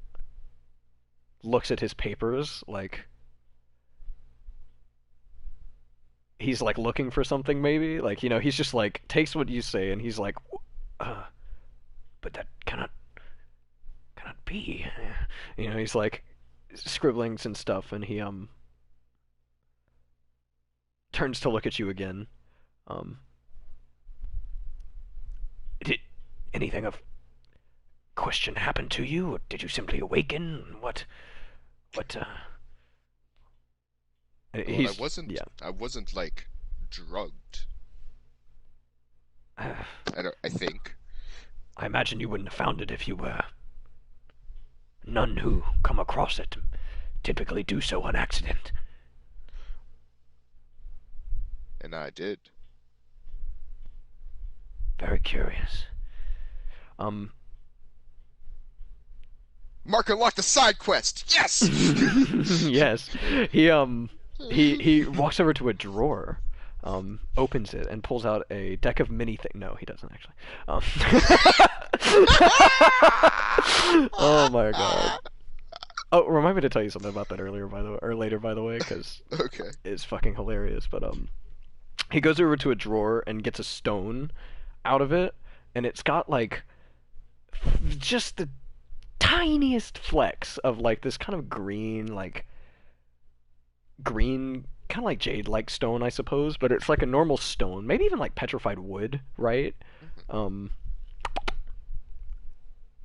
looks at his papers like he's like looking for something maybe. Like, he's just like takes what you say and he's like uh but that cannot be. He's like scribblings and stuff and he turns to look at you again. Um did anything of question happen to you, or did you simply awaken? What Well, he's yeah. I wasn't like drugged. Uh, I think. I imagine you wouldn't have found it if you were. None who come across it typically do so on accident. And I did. Very curious. Um. Mark unlocked the side quest. Yes. Yes. He walks over to a drawer, opens it, and pulls out a deck of mini things. No, he doesn't actually. Oh my god. Oh, remind me to tell you something about that earlier, by the way, or later, by the way, because Okay. it's fucking hilarious. But He goes over to a drawer and gets a stone out of it, and it's got like just the tiniest flecks of like this kind of green, kind of like jade like stone, I suppose, but it's like a normal stone, maybe even like petrified wood, right? Mhm. Um,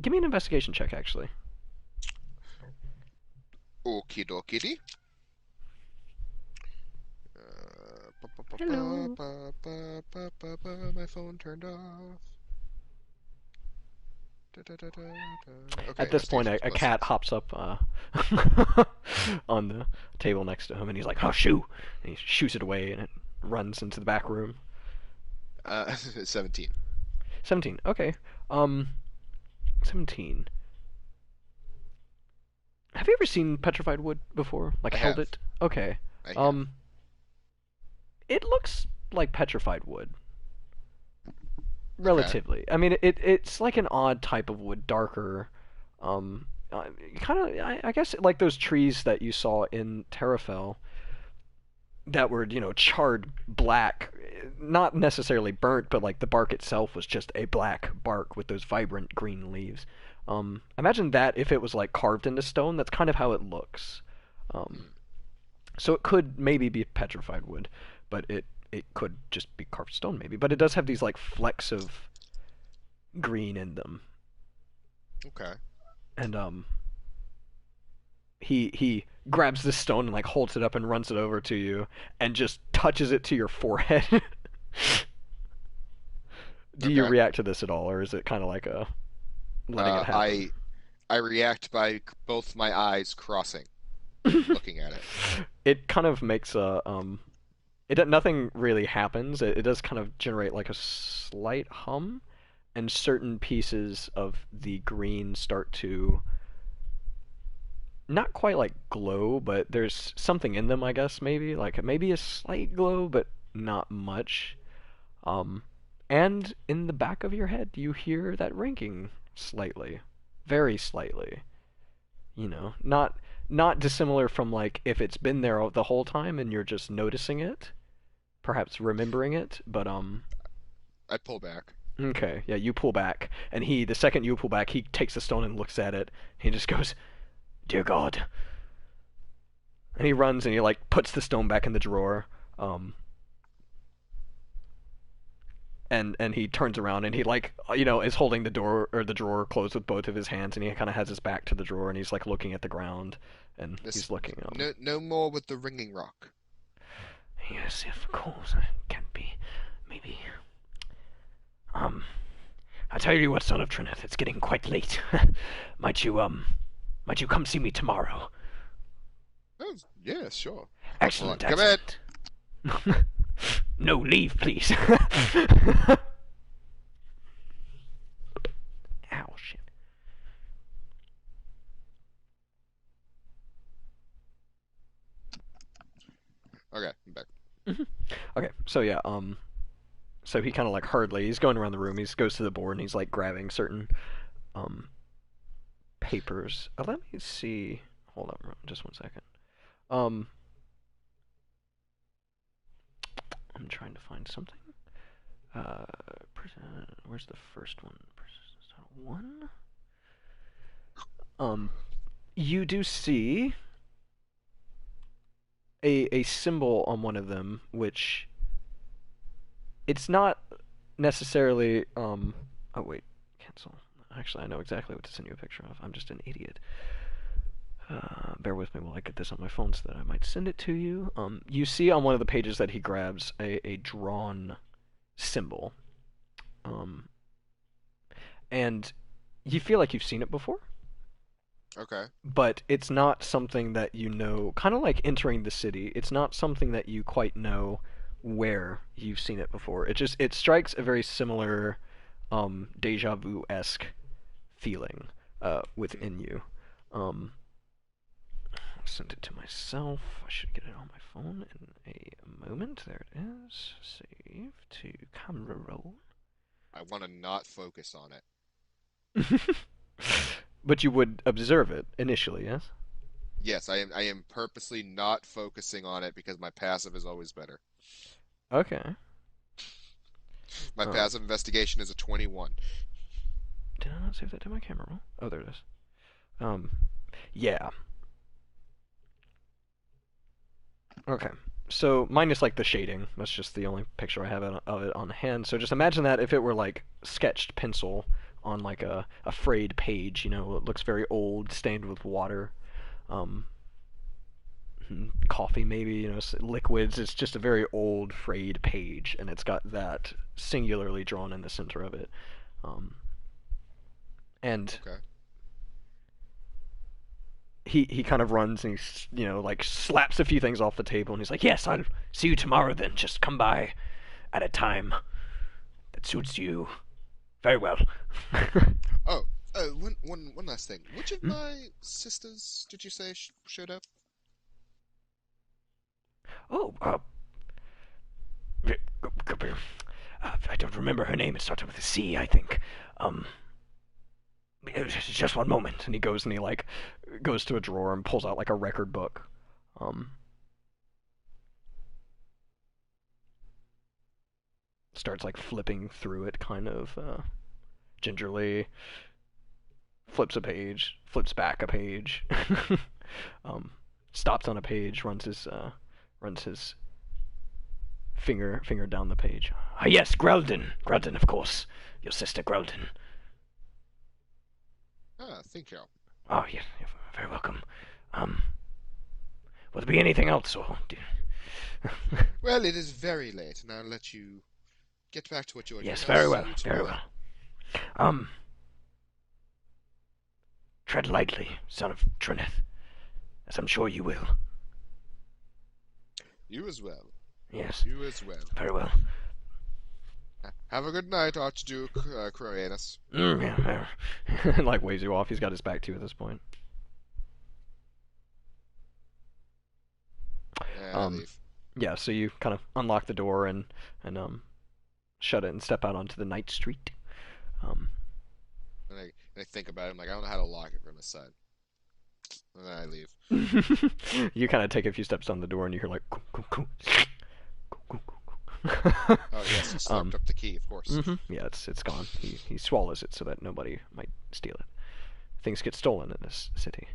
Give me an investigation check, actually. Okie dokie. Hello. My phone turned off. Da, da, da, da, da. At Okay, this point, investigation a plus cat 6. hops up on the table next to him, and he's like, "Oh, shoo!" And he shoots it away, and it runs into the back room. 17. 17. Okay. Um, 17. Have you ever seen petrified wood before? Like I held have. it? Okay. I have. Um, it looks like petrified wood, Okay. relatively. I mean, it's like an odd type of wood, darker. Kind of, I guess, like those trees that you saw in Terrafell that were, charred black, not necessarily burnt, but like the bark itself was just a black bark with those vibrant green leaves. Imagine that if it was like carved into stone. That's kind of how it looks. Um, Hmm. so it could maybe be petrified wood, but it could just be carved stone maybe. But it does have these like flecks of green in them, Okay. and he grabs this stone and like holds it up and runs it over to you and just touches it to your forehead. Do you Okay. react to this at all, or is it kind of like a letting it Uh, happen? I I react by both my eyes crossing, looking at it. It kind of makes a it nothing really happens. It does kind of generate like a slight hum, and certain pieces of the green start to not quite like glow, but there's something in them, I guess, maybe like maybe a slight glow, but not much. Um, and in the back of your head, you hear that ringing slightly, very slightly. Not dissimilar from like if it's been there the whole time and you're just noticing it, perhaps remembering it. But I pull back. okay, yeah, you pull back, and the second you pull back, he takes the stone and looks at it. He just goes, "Dear God," and he runs and he like puts the stone back in the drawer. Um, and he turns around and he like is holding the door or the drawer closed with both of his hands, and he kind of has his back to the drawer and he's like looking at the ground, and This he's looking no more with the ringing rock. yes, of course, I can be, maybe. um I tell you what, son of Trineth, it's getting quite late. might you um might you come see me tomorrow? Oh, yeah, sure. Excellent, Come in. excellent. No, leave, please. Ow, shit. Okay, I'm back. Okay, so yeah, so he kind of like hurriedly he's going around the room. He goes to the board and he's like grabbing certain um papers. Let me see. Hold on, just one second. Um, I'm trying to find something. Uh, where's the first one? One. You do see a symbol on one of them, which it's not necessarily. Oh wait, cancel. Actually, I know exactly what to send you a picture of. I'm just an idiot. Bear with me while I get this on my phone so that I might send it to you. You see on one of the pages that he grabs a drawn symbol. Um, and you feel like you've seen it before, Okay. but it's not something that you know. Kind of like entering the city, it's not something that you quite know where you've seen it before. It strikes a very similar deja vu esque feeling Hmm. within you. Um, I sent it to myself. I should get it on my phone in a moment. There it is. Save to camera roll. I want to not focus on it. But you would observe it initially, yes? Yes, I am. I am purposely not focusing on it because my passive is always better. Okay. My Um, passive investigation is a 21. did I not save that to my camera roll? Oh, there it is. Um, yeah. Okay. So minus like the shading. That's just the only picture I have of it on hand. So just imagine that if it were like sketched pencil on like a frayed page. It looks very old, stained with water. Um, Coffee maybe. Liquids. It's just a very old, frayed page, and it's got that singularly drawn in the center of it. Um, and Okay. he kind of runs and he like slaps a few things off the table and he's like, "Yes, I'll see you tomorrow then. Just come by at a time that suits you very well." Oh, one last thing. Which of my sisters did you say showed up? Oh, I don't remember her name. It started with a C, I think. Um, just one moment. And he goes and he like goes to a drawer and pulls out like a record book. Um, Starts like flipping through it, kind of gingerly. Flips a page, flips back a page, um, stops on a page, runs his finger down the page. Ah, yes, Grelden, of course, your sister Grelden. Ah, thank you. Oh, yes, you're very welcome. Um, will there be anything else, or Well, it is very late, and I'll let you get back to what you're doing. yes, I'll very see well, you very tomorrow. well. Um, Tread lightly, son of Trineth, as I'm sure you will. You as well. Yes, You as well. very well. Have a good night, Archduke Crorianus. Yeah, like waves you off. He's got his back to you at this point. And I Um, leave. yeah, so you kind of unlock the door and shut it and step out onto the night street. Um, And I think about it. I'm like, I don't know how to lock it from the side. And then I leave. you kind of take a few steps on the door and you hear like Oh, yes, he slurped um, up the key, of course. yeah, it's gone. He swallows it so that nobody might steal it. Things get stolen in this city.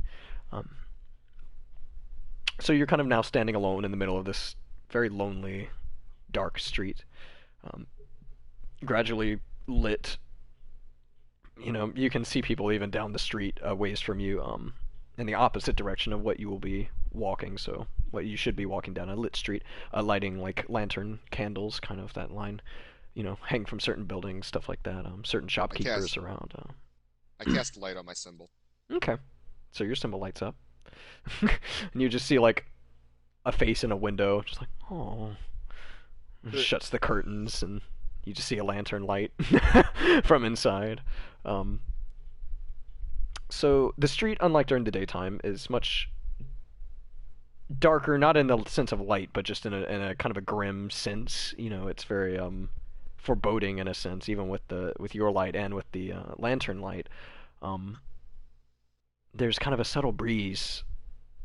Um, so you're kind of now standing alone in the middle of this very lonely, dark street, um, gradually lit. You can see people even down the street a ways from you, in the opposite direction of what you will be walking. So what you should be walking down a lit street, lighting like lantern candles, kind of that line, hang from certain buildings, stuff like that. Certain I shopkeepers cast around. I cast light on my symbol. Okay, so your symbol lights up, and you just see like a face in a window, just like oh, shuts the curtains, and you just see a lantern light from inside. Um, so the street, unlike during the daytime, is much darker, not in the sense of light, but just in a kind of a grim sense. It's very foreboding in a sense, even with your light and with the lantern light. Um, there's kind of a subtle breeze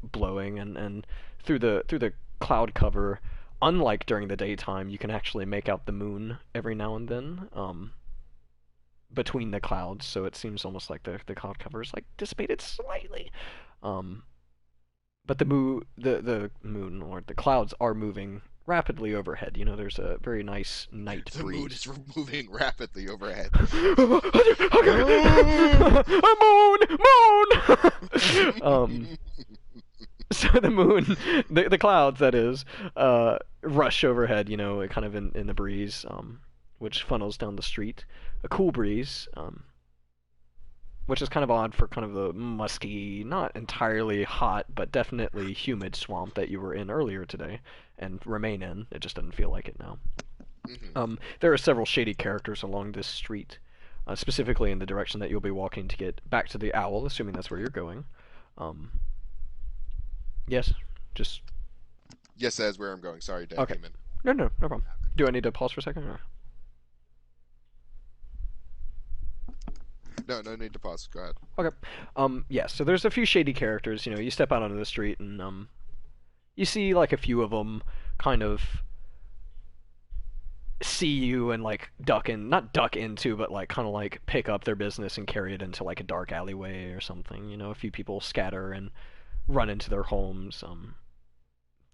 blowing, and through the cloud cover. Unlike during the daytime, you can actually make out the moon every now and then. Between the clouds, so it seems almost like the cloud cover is like dissipated slightly. Um, but the moon or the clouds are moving rapidly overhead. There's a very nice night The moon breeze. is moving rapidly overhead. Moon. So the moon, the clouds that is, rush overhead. Kind of in the breeze, which funnels down the street. A cool breeze, which is kind of odd for kind of the musky, not entirely hot, but definitely humid swamp that you were in earlier today and remain in. It just doesn't feel like it now. Hmm. There are several shady characters along this street, specifically in the direction that you'll be walking to get back to the Owl, assuming that's where you're going. Um, yes, just Yes, that is where I'm going. Sorry, Dad okay. came in. No problem. Do I need to pause for a second? Or? No, no need to pause. Go ahead. Okay. Yeah, so there's a few shady characters. You step out onto the street and you see like a few of them kind of see you and like not duck into, but like kind of like pick up their business and carry it into like a dark alleyway or something. You know, a few people scatter and run into their homes.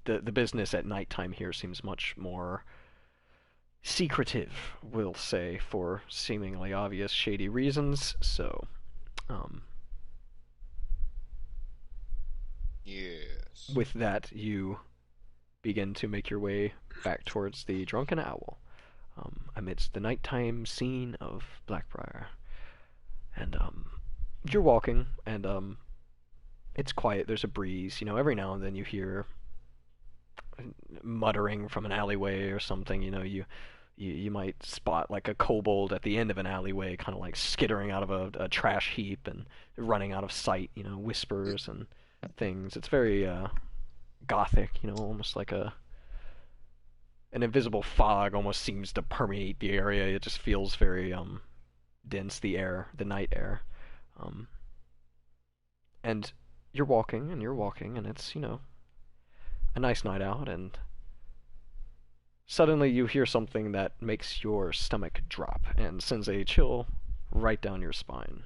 The business at nighttime here seems much more secretive, we'll say, for seemingly obvious shady reasons. So, um, Yes. with that, you begin to make your way back towards the Drunken Owl, amidst the nighttime scene of Blackbriar. And you're walking, and it's quiet. There's a breeze. You know, every now and then you hear muttering from an alleyway or something. You know, you might spot like a kobold at the end of an alleyway, kind of like skittering out of a trash heap and running out of sight. You know, whispers and things. It's very gothic. You know, almost like an invisible fog almost seems to permeate the area. It just feels very dense. The air, the night air, um, and you're walking, and it's a nice night out, and suddenly you hear something that makes your stomach drop and sends a chill right down your spine.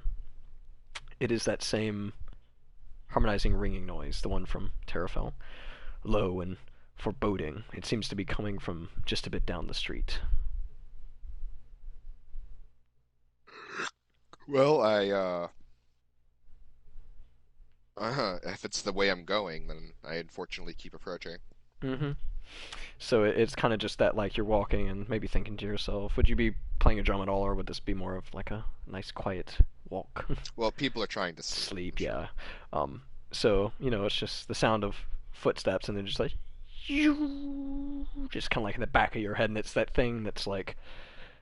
It is that same harmonizing ringing noise, the one from Terrafell, low and foreboding. It seems to be coming from just a bit down the street. Well, if it's the way I'm going, then I unfortunately keep approaching. Mm-hmm. So it's kind of just that, like, you're walking and maybe thinking to yourself, would you be playing a drum at all, or would this be more of like a nice quiet walk? Well, people are trying to sleep, I'm Sleep, yeah. sure. So it's just the sound of footsteps, and then just like, just kind of like in the back of your head, and it's that thing that's like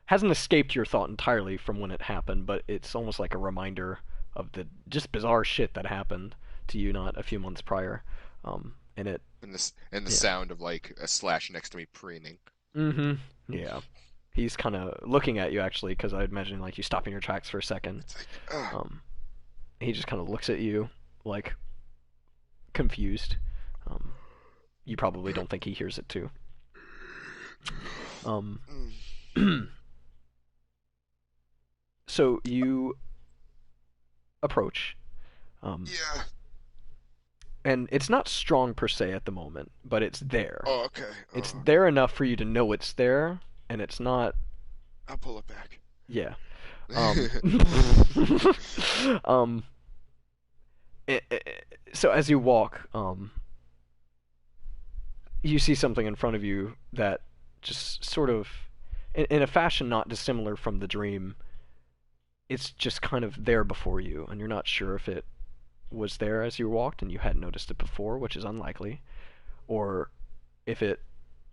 hasn't escaped your thought entirely from when it happened, but it's almost like a reminder of the just bizarre shit that happened to you not a few months prior. And it, And the yeah. sound of like a slash next to me preening. Mm-hmm. Yeah. He's kind of looking at you actually, because I would imagine like you stop in your tracks for a second. It's like, ugh. Um, he just kind of looks at you like confused. Um, you probably don't think he hears it too. Um, so you approach, um, Yeah. and it's not strong per se at the moment, but it's there. Oh, okay. It's there enough for you to know it's there, and it's not. I'll pull it back. Yeah. Um, um, so as you walk, you see something in front of you that just sort of, in a fashion not dissimilar from the dream, it's just kind of there before you, and you're not sure if it was there as you walked and you hadn't noticed it before, which is unlikely, or if it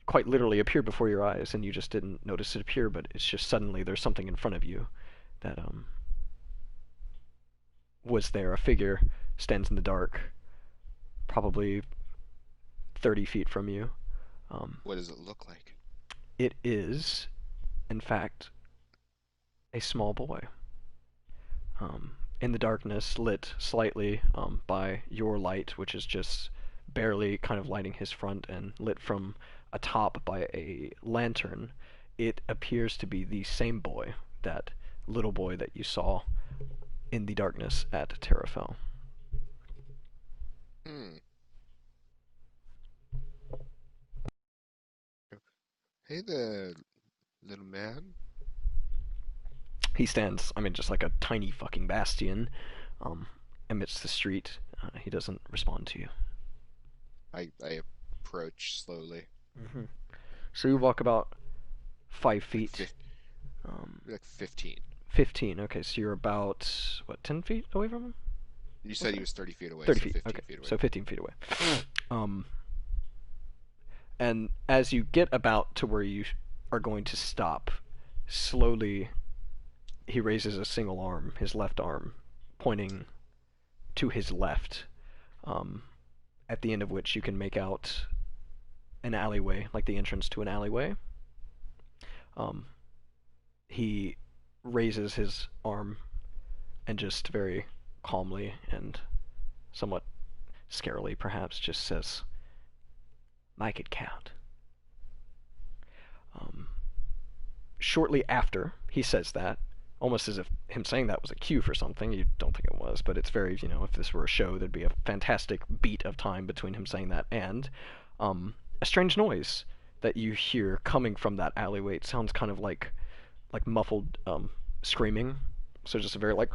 quite literally appeared before your eyes and you just didn't notice it appear, but it's just suddenly there's something in front of you that was there. A figure stands in the dark, probably 30 feet from you. Um, What does it look like? it is, in fact, a small boy. In the darkness, lit slightly by your light, which is just barely kind of lighting his front, and lit from atop by a lantern, it appears to be the same boy, that little boy that you saw in the darkness at Terrafell. Hmm. Hey there, little man. He stands, I mean, just like a tiny fucking bastion um, amidst the street. He doesn't respond to you. I approach slowly. Mm-hmm. So you walk about 5 Like feet. Um, 15. 15. Okay, so you're about, what, 10 feet away from him? You We'll said say? he was 30 feet away, 30 so feet. 15 Okay, feet away. so 15 feet away. Um, and as you get about to where you are going to stop, slowly he raises a single arm, his left arm, pointing to his left, um, at the end of which you can make out an alleyway, like the entrance to an alleyway. Um, he raises his arm and just very calmly and somewhat scarily, perhaps, just says, "Make it count." Um, shortly after he says that, almost as if him saying that was a cue for something. You don't think it was, but it's very, if this were a show, there'd be a fantastic beat of time between him saying that and a strange noise that you hear coming from that alleyway. It sounds kind of like muffled screaming. So just a very like.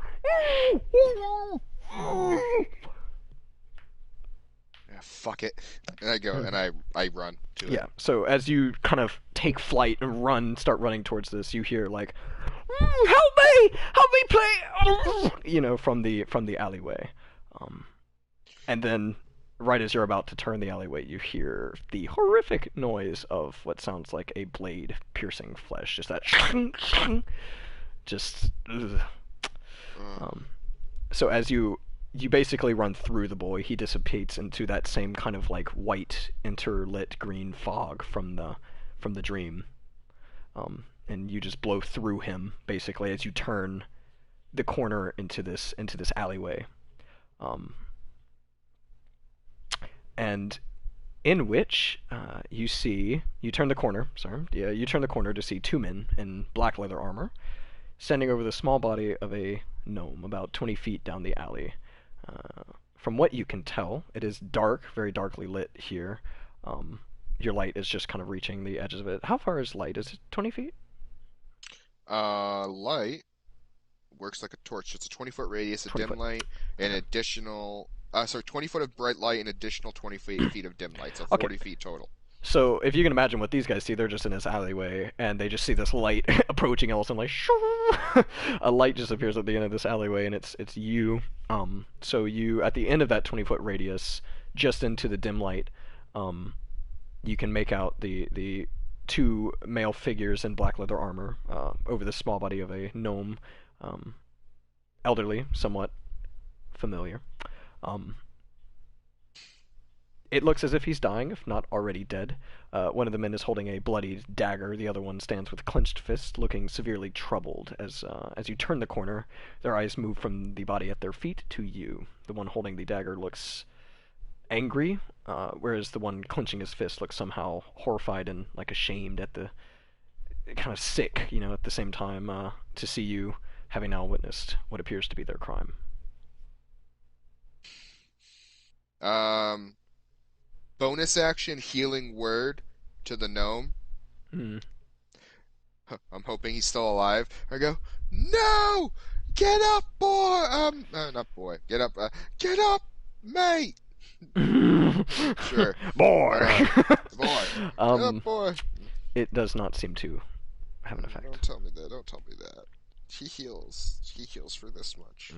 Yeah, fuck it. And I go and I run to it. Yeah. So as you kind of take flight and start running towards this, you hear like, help me, play, from the alleyway, and then right as you're about to turn the alleyway, you hear the horrific noise of what sounds like a blade piercing flesh. Just that, just. Ugh. So as you basically run through the boy, he dissipates into that same kind of like white interlit green fog from the dream, and you just blow through him basically as you turn the corner into this alleyway, and in which you turn the corner. Sorry, yeah, you turn the corner to see two men in black leather armor standing over the small body of a gnome about 20 feet down the alley. From what you can tell, it is dark, very darkly lit here. Your light is just kind of reaching the edges of it. How far is light? Is it 20 feet? Light works like a torch. It's a 20-foot radius of 20 dim foot. light, and additional. Sorry, 20 foot of bright light and additional 20 feet of dim light, so Okay. 40 feet total. So if you can imagine what these guys see, they're just in this alleyway, and they just see this light approaching, and all of a sudden, like, shoo, a light just appears at the end of this alleyway, and it's you. So you at the end of that 20-foot radius, just into the dim light, you can make out the two male figures in black leather armor over the small body of a gnome, elderly, somewhat familiar. It looks as if he's dying, if not already dead. One of the men is holding a bloodied dagger. The other one stands with clenched fist, looking severely troubled. As you turn the corner, their eyes move from the body at their feet to you. The one holding the dagger looks angry, whereas the one clenching his fist looks somehow horrified and like ashamed at the kind of sick, at the same time, to see you having now witnessed what appears to be their crime. Bonus action healing word to the gnome. Hmm. I'm hoping he's still alive. I go, no! Get up, boy! Not boy. Get up, mate! Sure. Boy! Boy. Get up, boy! It does not seem to have an effect. Don't tell me that. Don't tell me that. He heals. He heals for this much.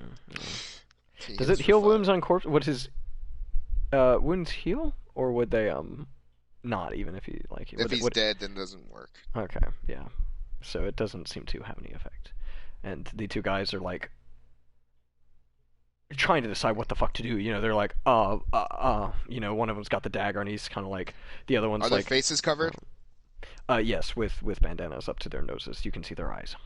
Does it heal wounds on corpse? Would his wounds heal? Or would they not, even if he like if he's dead, then it doesn't work. Okay, yeah. So it doesn't seem to have any effect. And the two guys are like trying to decide what the fuck to do. They're like, one of them's got the dagger and he's kind of like, the other one's Are like, their faces covered? Yes, with bandanas up to their noses. You can see their eyes.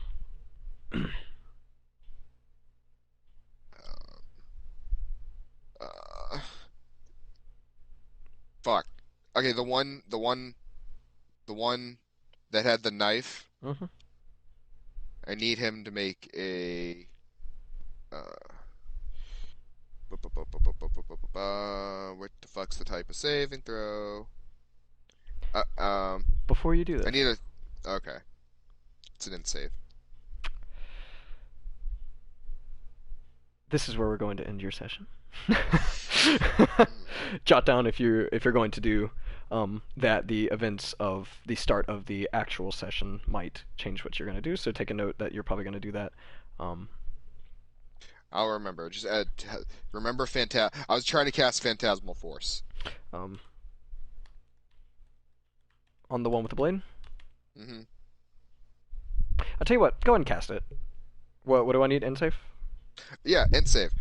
Fuck. Okay, the one that had the knife. Mm-hmm. I need him to make a. What the fuck's the type of saving throw? Before you do this, I need a. Okay, it's an int save. This is where we're going to end your session. Jot down if you're going to do that the events of the start of the actual session might change what you're going to do. So take a note that you're probably going to do that. I'll remember. Just remember I was trying to cast Phantasmal Force. On the one with the blade. Mm-hmm. I'll tell you what. Go ahead and cast it. What do I need? End safe. Yeah, int save.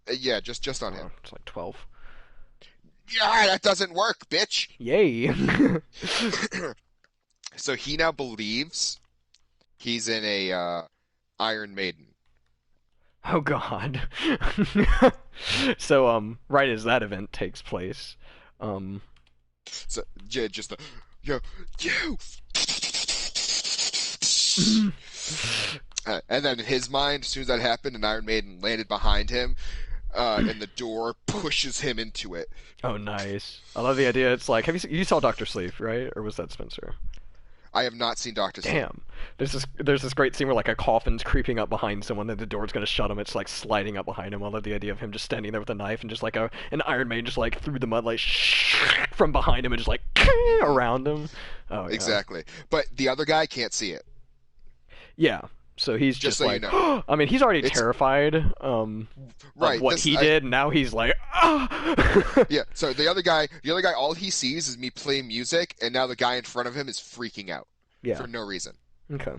Yeah, just on him. It's like 12. Yeah, that doesn't work, bitch. Yay! So he now believes he's in a Iron Maiden. Oh God. So right as that event takes place, So yeah, just the yo you And then in his mind, as soon as that happened, an Iron Maiden landed behind him, and the door pushes him into it. Oh, nice. I love the idea. It's like, you saw Doctor Sleep, right? Or was that Spencer? I have not seen Doctor Sleep. Damn. There's this great scene where like a coffin's creeping up behind someone, then the door's gonna shut him. It's like sliding up behind him. I love the idea of him just standing there with a knife and just like an Iron Maiden just like through the mud, like from behind him and just like around him. Oh yeah. Exactly. But the other guy can't see it. Yeah. So he's Just just so you like, know. I mean, he's already It's terrified of right. what he did, and now he's like, ah. Yeah. So the other guy, all he sees is me playing music, and now the guy in front of him is freaking out Yeah. for no reason. Okay.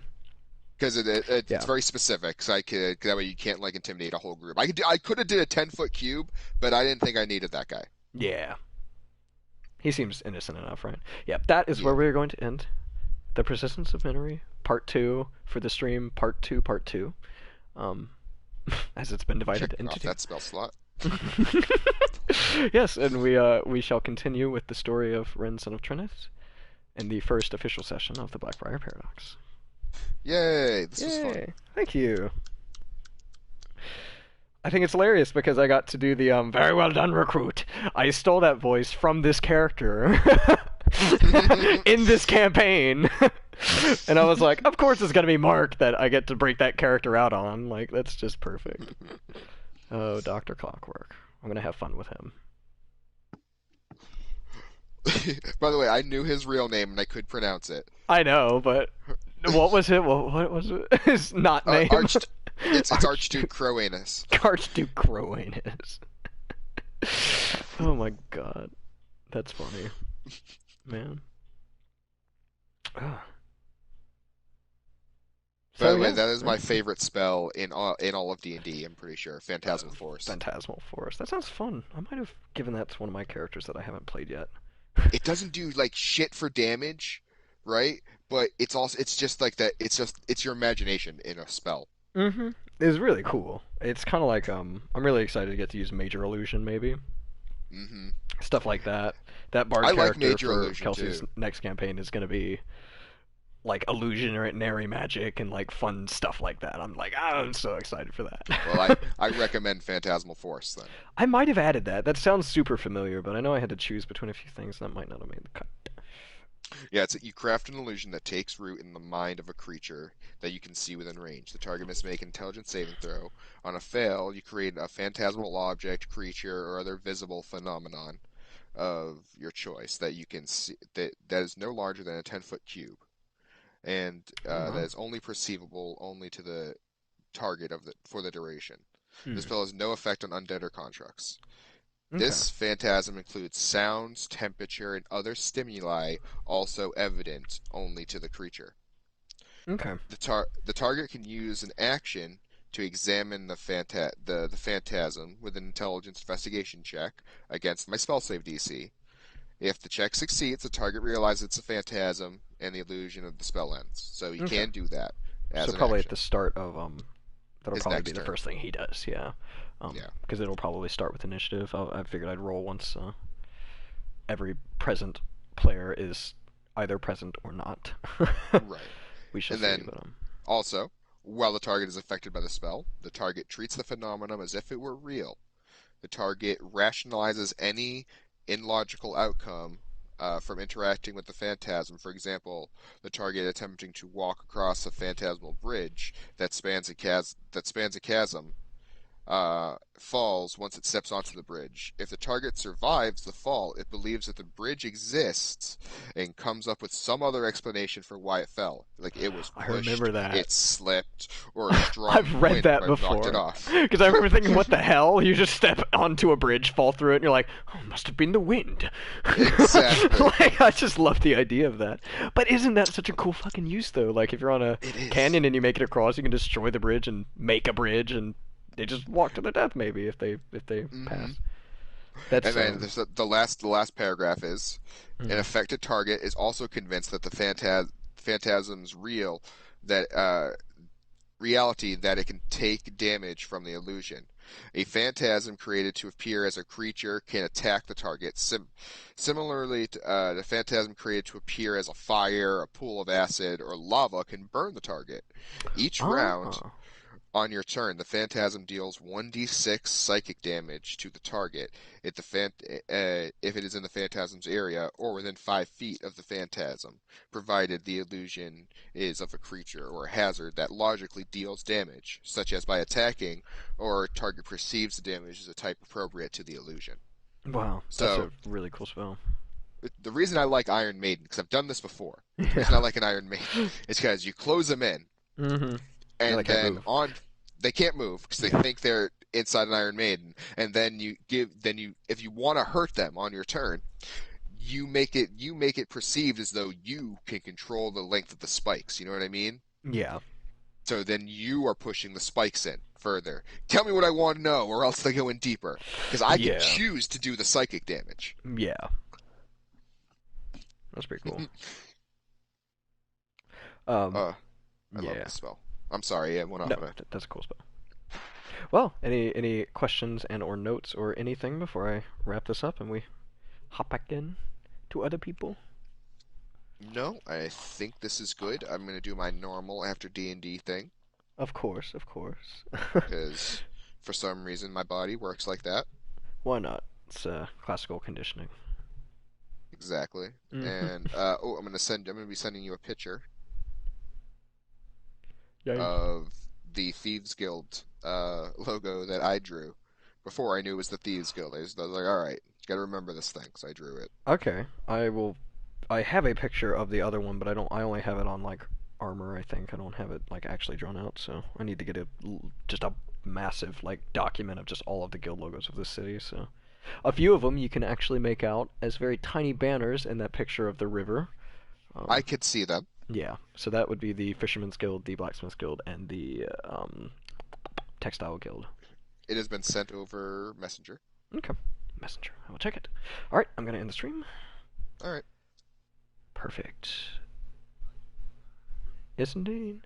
Because it's Yeah. very specific, so that way you can't like intimidate a whole group. I could have did a 10-foot cube, but I didn't think I needed that guy. Yeah. He seems innocent enough, right? Yeah. That is Yeah. where we're going to end the Persistence of Memory, Part 2 for the stream, Part 2, Part 2, um, as it's been divided Checking into off two. that spell slot. Yes, and we shall continue with the story of Ren, son of Trinith, in the first official session of the Blackbriar Paradox. Yay! This was fun. Yay! Thank you. I think it's hilarious because I got to do the very well done, recruit. I stole that voice from this character in this campaign. And I was like, of course it's gonna be Mark that I get to break that character out on. Like, that's just perfect. Oh, Dr. Clockwork. I'm gonna have fun with him. By the way, I knew his real name and I could pronounce it. I know, but what was it? What was it? His not name? It's Archduke Croanus. Archduke Croanus. Oh my god. That's funny. Man. By the So, way, yeah. that is my favorite spell in all of D&D, I'm pretty sure. Phantasmal Force. Phantasmal Force. That sounds fun. I might have given that to one of my characters that I haven't played yet. It doesn't do like shit for damage, right? But it's just like that. It's your imagination in a spell. Mm-hmm. It's really cool. It's kind of like I'm really excited to get to use Major Illusion maybe. Hmm Stuff like that. That bard I like character Major for Illusion Kelsey's too. next campaign is going to be like illusionary magic and like fun stuff like that. I'm so excited for that. Well, I recommend Phantasmal Force then. I might have added that. That sounds super familiar, but I know I had to choose between a few things that might not have made the cut. Yeah, you craft an illusion that takes root in the mind of a creature that you can see within range. The target must make an intelligence saving throw. On a fail, you create a phantasmal object, creature, or other visible phenomenon of your choice that you can see that is no larger than a 10-foot cube, and Oh, that wow. is only perceivable only to the target for the duration. Hmm. The spell has no effect on undead or constructs. Okay. This phantasm includes sounds, temperature, and other stimuli also evident only to the creature. Okay. The target can use an action to examine the phantasm with an intelligence investigation check against my spell save DC. If the check succeeds, the target realizes it's a phantasm and the illusion of the spell ends. So he Okay. can do that as So an probably at action. the start of that'll His probably be next the turn. first thing he does. Yeah. Yeah. Because it'll probably start with initiative. I figured I'd roll once every present player is either present or not. Right. We shall And see, then but also, while the target is affected by the spell, the target treats the phenomenon as if it were real. The target rationalizes any illogical outcome from interacting with the phantasm. For example, the target attempting to walk across a phantasmal bridge that spans a chasm falls once it steps onto the bridge. If the target survives the fall, it believes that the bridge exists and comes up with some other explanation for why it fell. Like it was I pushed, remember that. it slipped, or a strong I've read wind that might have knocked it before. off. Because I remember thinking, what the hell? You just step onto a bridge, fall through it, and you're like, oh, it must have been the wind. Exactly. Like, I just love the idea of that. But isn't that such a cool fucking use, though? Like, if you're on a It is. canyon and you make it across, you can destroy the bridge and make a bridge, and they just walk to their death, maybe, if they Hmm pass. That's, And then the last paragraph is an mm, affected target is also convinced that the phantasm's real, that reality that it can take damage from the illusion. A phantasm created to appear as a creature can attack the target. Similarly, the phantasm created to appear as a fire, a pool of acid, or lava can burn the target. Each round Ah, on your turn, the phantasm deals 1d6 psychic damage to the target if it is in the phantasm's area or within 5 feet of the phantasm, provided the illusion is of a creature or a hazard that logically deals damage, such as by attacking, or target perceives the damage as a type appropriate to the illusion. wow, that's So, a really cool spell. the reason I like Iron Maiden, because I've done this before, the reason I Yeah. like an Iron Maiden is because you close them in, Mm-hmm. No, they and can't then move. on they can't move because they Yeah. think they're inside an Iron Maiden, and then if you want to hurt them on your turn, you make it perceived as though you can control the length of the spikes. You know what I mean? Yeah. So then you are pushing the spikes in further. Tell me what I want to know, or else they go in deeper. Because I can Yeah. choose to do the psychic damage. Yeah. That's pretty cool. Um, uh, I love yeah. this spell. I'm sorry, it went No, off on a. that's a cool spell. Well, any questions and or notes or anything before I wrap this up and we hop back in to other people? No, I think this is good. I'm gonna do my normal after D&D thing. Of course, of course. Because for some reason my body works like that. Why not? It's classical conditioning. Exactly. Mm-hmm. And I'm gonna be sending you a picture Yay. of the Thieves Guild logo that I drew before I knew it was the Thieves Guild. I was like, all right, got to remember this thing, so I drew it. Okay, I will. I have a picture of the other one, but I don't. I only have it on like armor. I think I don't have it like actually drawn out. So I need to get just a massive like document of just all of the guild logos of the city. So a few of them you can actually make out as very tiny banners in that picture of the river. I Um, could see them. yeah, so that would be the Fisherman's Guild, the Blacksmith's Guild, and the Textile Guild. It has been sent over Messenger. Okay, Messenger. I will check it. All right, I'm gonna end the stream. All right. Perfect. Yes, indeed.